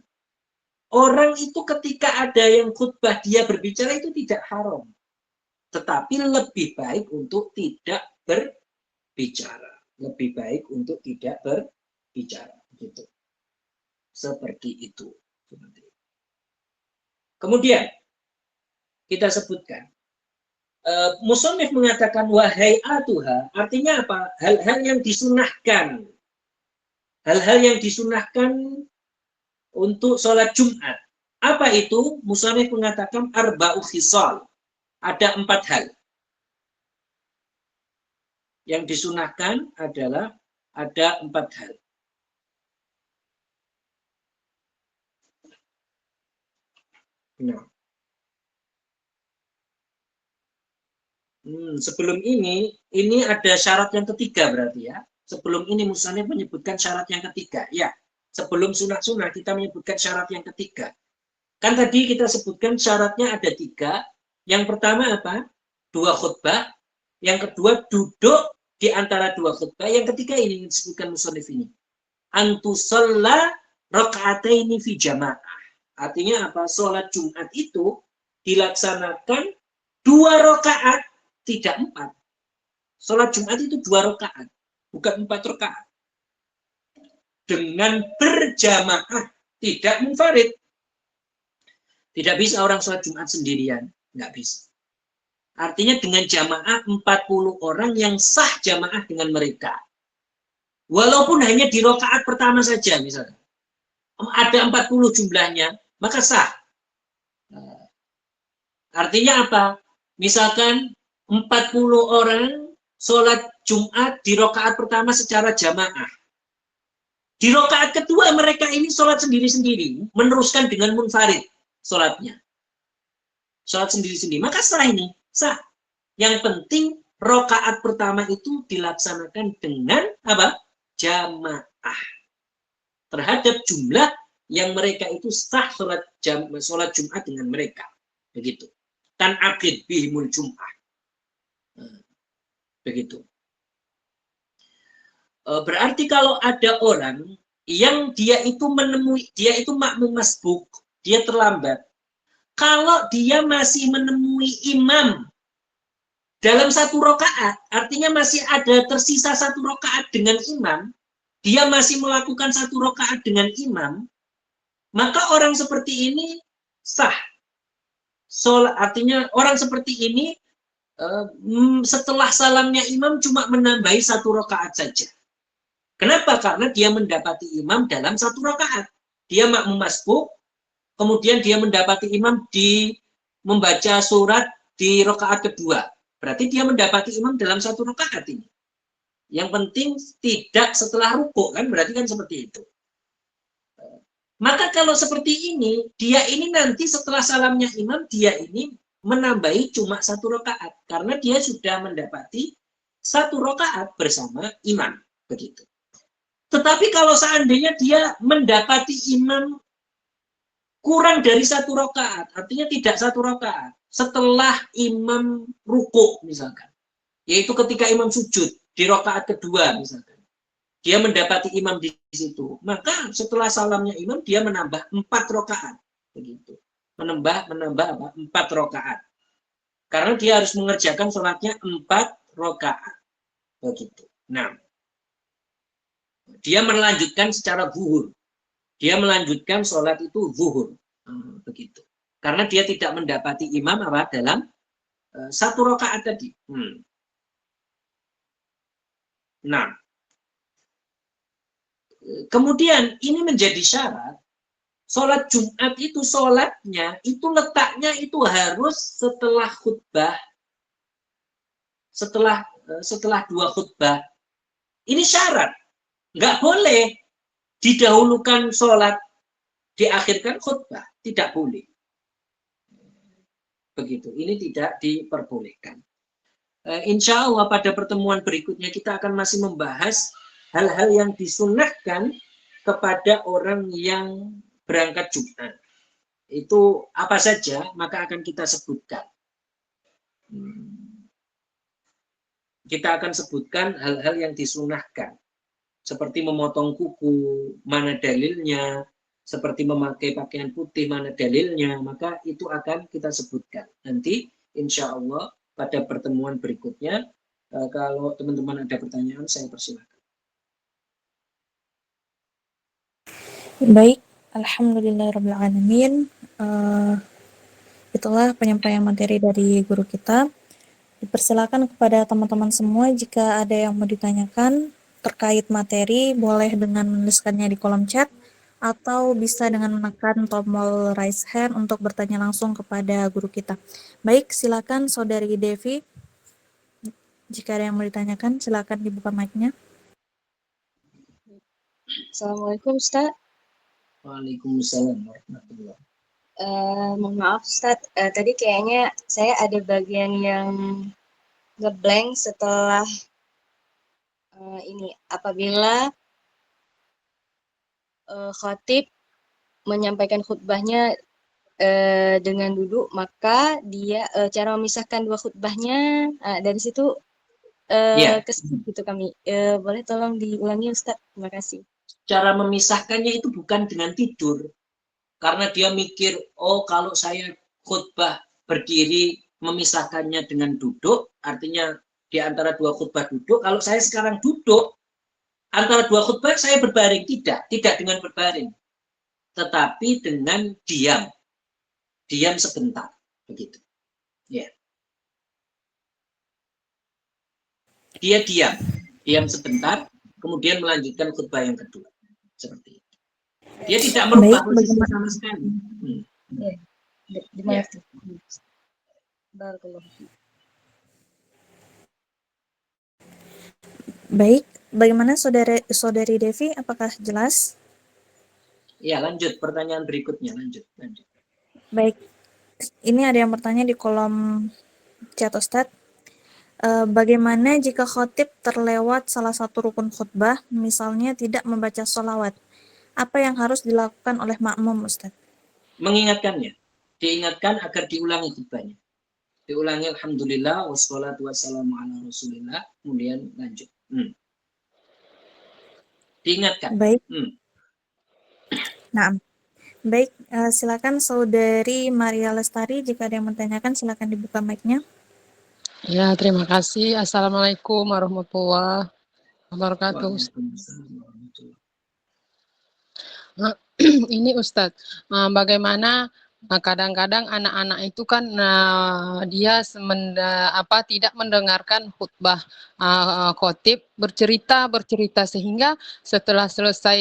orang itu ketika ada yang khutbah dia berbicara itu tidak haram. Tetapi lebih baik untuk tidak berbicara. Lebih baik untuk tidak berbicara. Gitu. Seperti itu. Kemudian kita sebutkan musannif mengatakan wahai atuha, artinya apa? Hal-hal yang disunahkan. Hal-hal yang disunahkan untuk sholat Jumat. Apa itu? Musannif mengatakan arba'u khisal. Ada 4 hal. Yang disunahkan adalah ada 4 hal. Nah. Sebelum ini ada syarat yang ketiga berarti ya. Sebelum ini musannif menyebutkan syarat yang ketiga. Ya, sebelum sunat-sunat kita menyebutkan syarat yang ketiga. Kan tadi kita sebutkan syaratnya ada 3. Yang pertama apa? 2 khutbah. Yang kedua duduk di antara 2 khutbah. Yang ketiga ini yang disebutkan musannif ini. Antusalla raka'ataini fi jamaah. Artinya apa? Sholat Jumat itu dilaksanakan 2 rakaat, tidak 4. Sholat Jumat itu 2 rakaat, bukan 4 rakaat. Dengan berjamaah, tidak munfarid. Tidak bisa orang sholat Jumat sendirian, nggak bisa. Artinya dengan jamaah 40 orang yang sah jamaah dengan mereka. Walaupun hanya di rakaat pertama saja misalnya. Ada 40 jumlahnya, maka sah. Artinya apa? Misalkan 40 orang sholat Jumat di rakaat pertama secara jamaah. Di rakaat kedua mereka ini sholat sendiri-sendiri, meneruskan dengan munfarid sholatnya. Sholat sendiri-sendiri. Maka sah ini, sah. Yang penting rakaat pertama itu dilaksanakan dengan apa? Jamaah. Terhadap jumlah yang mereka itu sah sholat Jumat dengan mereka. Begitu. Tan'aqid bihimul Jum'ah. Begitu. Berarti kalau ada orang yang dia itu makmum masbuk, dia terlambat. Kalau dia masih menemui imam dalam 1 rakaat, artinya masih ada tersisa 1 rakaat dengan imam, dia masih melakukan 1 rakaat dengan imam, maka orang seperti ini sah. Artinya orang seperti ini setelah salamnya imam cuma menambahi 1 rakaat saja. Kenapa? Karena dia mendapati imam dalam 1 rakaat. Dia makmum masbuk, kemudian dia mendapati imam membaca surat di rakaat kedua. Berarti dia mendapati imam dalam 1 rakaat ini. Yang penting tidak setelah rukuk, kan? Berarti kan seperti itu. Maka kalau seperti ini, dia ini nanti setelah salamnya imam, dia ini menambahi cuma 1 rakaat. Karena dia sudah mendapati 1 rakaat bersama imam. Begitu. Tetapi kalau seandainya dia mendapati imam kurang dari 1 rakaat, artinya tidak 1 rakaat, setelah imam rukuk misalkan, yaitu ketika imam sujud di rakaat kedua misalkan, dia mendapati imam di situ, maka setelah salamnya imam dia menambah 4 rakaat, begitu. Menambah apa? 4 rakaat. Karena dia harus mengerjakan sholatnya 4 rakaat, begitu. Nah, dia melanjutkan secara zuhur. Dia melanjutkan sholat itu zuhur, begitu. Karena dia tidak mendapati imam apa dalam 1 rakaat tadi. Nah, kemudian ini menjadi syarat. Sholat Jumat itu sholatnya, itu letaknya itu harus setelah khutbah, setelah 2 khutbah. Ini syarat. Nggak boleh didahulukan sholat, diakhirkan khutbah. Tidak boleh. Begitu. Ini tidak diperbolehkan. Insya Allah pada pertemuan berikutnya kita akan masih membahas hal-hal yang disunnahkan kepada orang yang berangkat Jumat. Itu apa saja, maka akan kita sebutkan. Kita akan sebutkan hal-hal yang disunnahkan. Seperti memotong kuku, mana dalilnya, seperti memakai pakaian putih, mana dalilnya, maka itu akan kita sebutkan. Nanti insya Allah pada pertemuan berikutnya, kalau teman-teman ada pertanyaan, saya persilakan. Baik, alhamdulillahirrahmanirrahim. Itulah penyampaian materi dari guru kita. Dipersilakan kepada teman-teman semua jika ada yang mau ditanyakan terkait materi, boleh dengan menuliskannya di kolom chat atau bisa dengan menekan tombol raise hand untuk bertanya langsung kepada guru kita. Baik, silakan Saudari Devi. Jika ada yang mau ditanyakan, silakan dibuka mic-nya. Assalamualaikum Ustaz. Waalaikumsalam warahmatullahi. Mohon maaf Ustaz, tadi kayaknya saya ada bagian yang ngeblank setelah ini. Apabila khatib menyampaikan khutbahnya dengan duduk, maka dia cara memisahkan 2 khutbahnya dari situ kesini gitu kami. Boleh tolong diulangi Ustaz? Terima kasih. Cara memisahkannya itu bukan dengan tidur. Karena dia mikir, oh kalau saya khutbah berdiri memisahkannya dengan duduk, artinya di antara 2 khutbah duduk, kalau saya sekarang duduk, antara 2 khutbah saya berbaring. Tidak dengan berbaring. Tetapi dengan diam. Diam sebentar. Begitu. Ya. Dia diam sebentar, kemudian melanjutkan khutbah yang kedua. Seperti itu. Dia tidak merubah posisi sama sekali. Dimengerti. Baik, bagaimana Saudari Devi? Apakah jelas? Ya, lanjut pertanyaan berikutnya. Lanjut. Baik, ini ada yang bertanya di kolom chat Ustadz. Bagaimana jika khotib terlewat salah satu rukun khutbah, misalnya tidak membaca sholawat? Apa yang harus dilakukan oleh makmum, Ustadz? Mengingatkannya. Diingatkan agar diulangi khutbahnya. Diulangi alhamdulillah wassalatu wassalamu ala rasulillah, kemudian lanjut. Diingatkan. Baik. Nah, baik, silakan Saudari Maria Lestari, jika ada yang menanyakan silakan dibuka mic-nya. Ya, terima kasih. Assalamualaikum warahmatullahi wabarakatuh. Ini Ustadz, bagaimana kadang-kadang anak-anak itu kan dia tidak mendengarkan khutbah khotib bercerita sehingga setelah selesai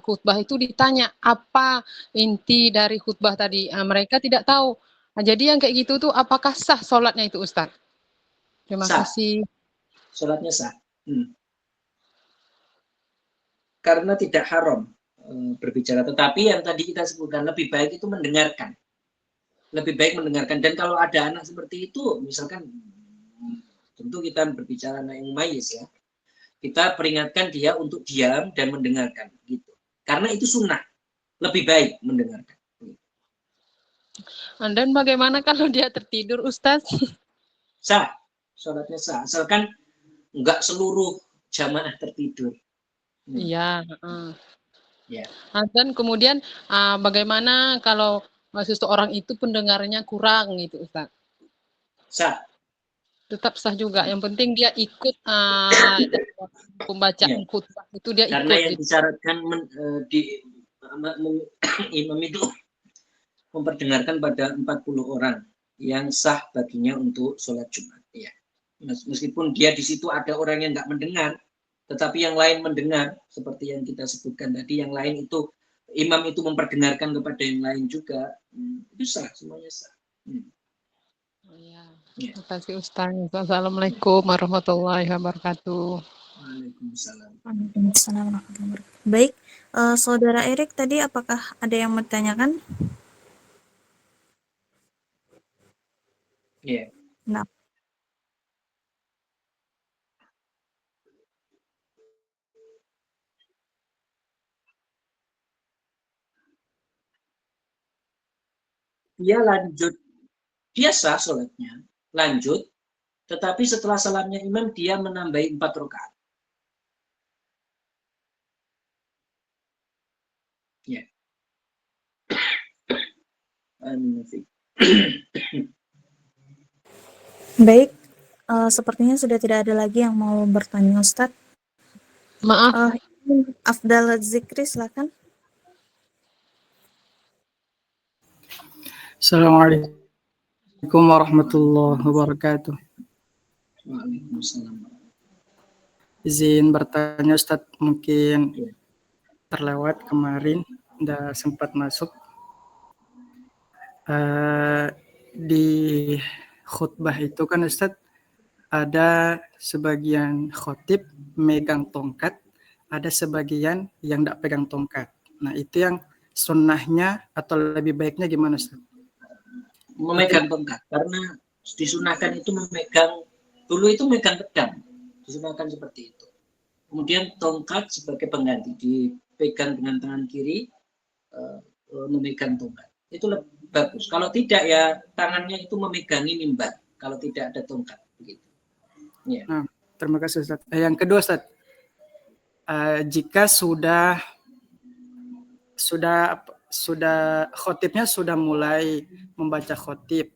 khutbah itu ditanya apa inti dari khutbah tadi, mereka tidak tahu. Jadi yang kayak gitu tuh apakah sah sholatnya itu Ustadz? Terima kasih. Sholatnya sah. Karena tidak haram berbicara, tetapi yang tadi kita sebutkan lebih baik itu mendengarkan. Lebih baik mendengarkan. Dan kalau ada anak seperti itu, misalkan tentu kita berbicara anak yang mayis ya, kita peringatkan dia untuk diam dan mendengarkan gitu. Karena itu sunnah. Lebih baik mendengarkan. Dan bagaimana kalau dia tertidur, Ustaz? Sah, sholatnya sah. Asalkan enggak seluruh jamaah tertidur. Iya. Ya. Dan kemudian bagaimana kalau seseorang itu pendengarnya kurang gitu, Ustaz? Sah. Tetap sah juga. Yang penting dia ikut pembacaan Ya. khutbah itu dia Karena ikut. yang Gitu. disyaratkan imam itu memperdengarkan pada 40 orang yang sah baginya untuk sholat Jumat. Ya. Meskipun dia di situ ada orang yang nggak mendengar, tetapi yang lain mendengar, seperti yang kita sebutkan tadi, yang lain itu imam itu memperdengarkan kepada yang lain juga, itu sah, semuanya sah. Ya. Ya. Terima kasih Ustaz. Assalamualaikum warahmatullahi wabarakatuh. Waalaikumsalam. Waalaikumsalam warahmatullahi wabarakatuh. Baik, Saudara Erik tadi apakah ada yang mau ditanyakan? Ya. Nah, Dia lanjut, dia sah sholatnya, lanjut, tetapi setelah salamnya imam dia menambahi 4 rakaat. Ya. baik, sepertinya sudah tidak ada lagi yang mau bertanya, Ustadz. Maaf. Afdal Zikri, silakan. Assalamualaikum warahmatullahi wabarakatuh. Waalaikumsalam. Izin bertanya Ustadz, mungkin terlewat kemarin, udah sempat masuk. Di khutbah itu kan Ustadz, ada sebagian khotib megang tongkat, ada sebagian yang tidak pegang tongkat. Nah itu yang sunnahnya atau lebih baiknya gimana Ustadz? Memegang tongkat, karena disunahkan itu memegang, dulu itu megang pedang, disunahkan seperti itu. Kemudian tongkat sebagai pengganti, dipegang dengan tangan kiri, memegang tongkat. Itu lebih bagus. Kalau tidak ya tangannya itu memegangi mimbar, kalau tidak ada tongkat. Begitu. Ya. Nah, terima kasih Ustaz. Yang kedua Ustaz, jika sudah khotibnya sudah mulai membaca khotib,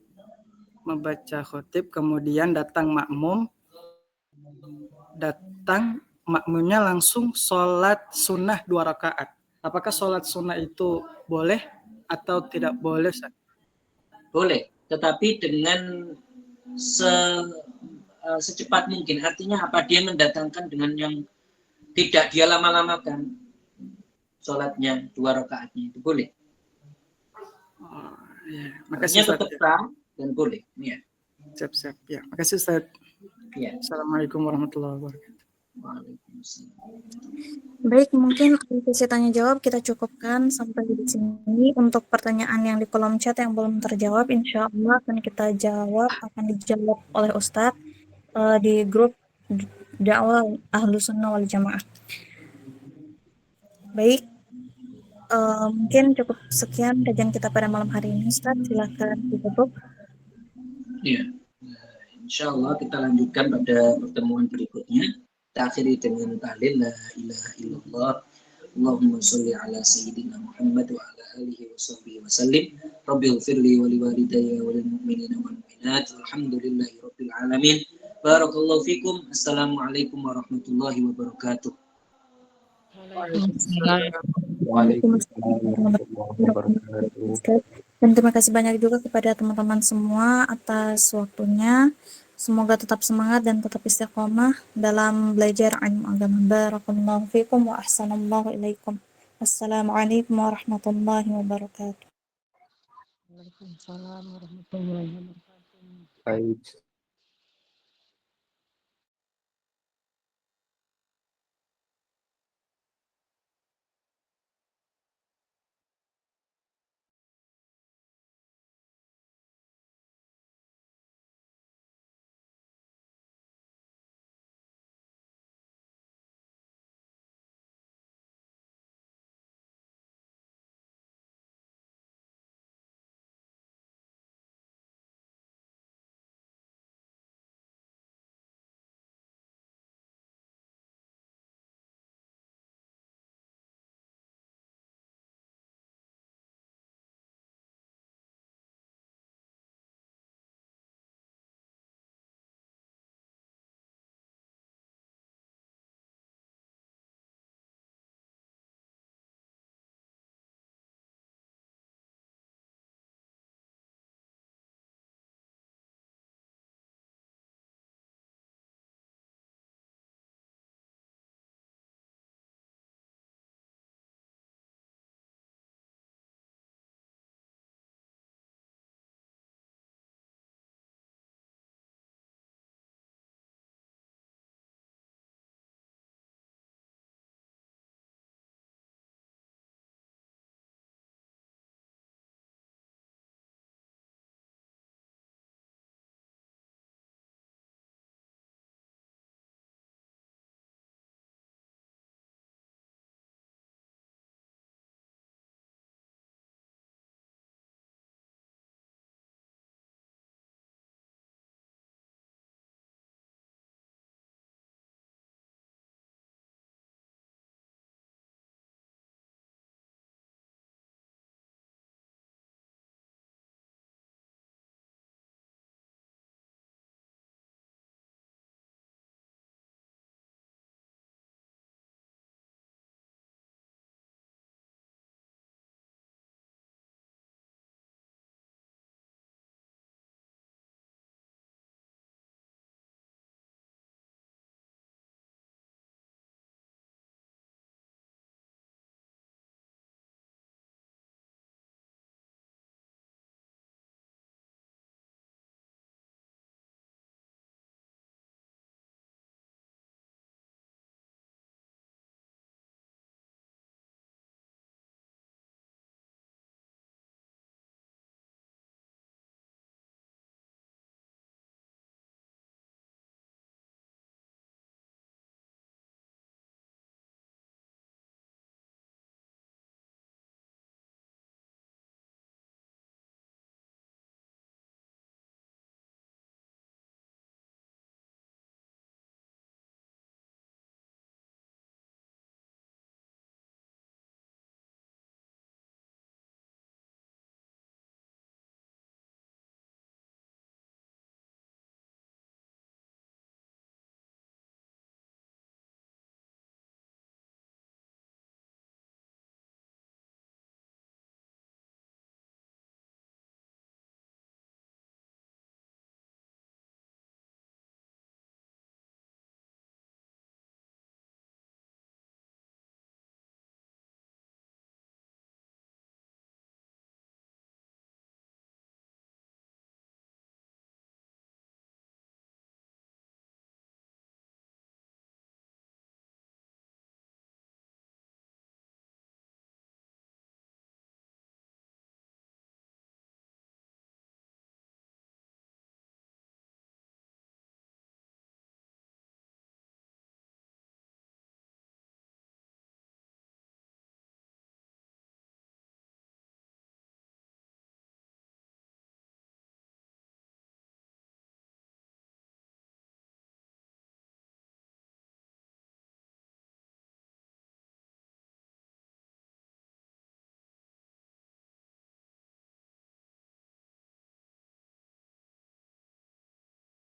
kemudian makmumnya langsung sholat sunnah 2 rakaat. Apakah sholat sunnah itu boleh atau tidak boleh Ustaz? Boleh, tetapi dengan secepat mungkin. Artinya apa? Dia mendatangkan dengan yang tidak dia lama-lamakan sholatnya 2 rakaatnya, itu boleh. Ya. Makasih Artinya tetap sah dan boleh. Ya. Siap. Ya, makasih Ustaz. Ya. Assalamualaikum warahmatullahi wabarakatuh. Waalaikumsalam. Baik, mungkin sesi tanya jawab kita cukupkan sampai di sini. Untuk pertanyaan yang di kolom chat yang belum terjawab, insya Allah akan dijawab oleh Ustadz di grup dakwah Ahlus Sunnah wal Jamaah. Baik, mungkin cukup sekian kajian kita pada malam hari ini, Ustadz. Silakan ditutup. Ya. Insya Allah kita lanjutkan pada pertemuan berikutnya. Kita akhiri dengan tahlil la ilaha illallah. Allahumma sholli ala sayyidina Muhammad wa ala alihi wa sahbihi wa sallim. Rabbighfirli wa liwalidayya wa lil mu'minina wal mu'minat. Alhamdulillahi rabbil alamin. Barakallahu fikum. Assalamualaikum warahmatullahi wabarakatuh. Dan terima kasih banyak juga kepada teman-teman semua atas waktunya. Semoga tetap semangat dan tetap istiqomah dalam belajar ilmu agama. Barakallahu fikum wa ahsanallahu ilaikum. Assalamualaikum warahmatullahi wabarakatuh. Waalaikumsalam warahmatullahi wabarakatuh. Baik.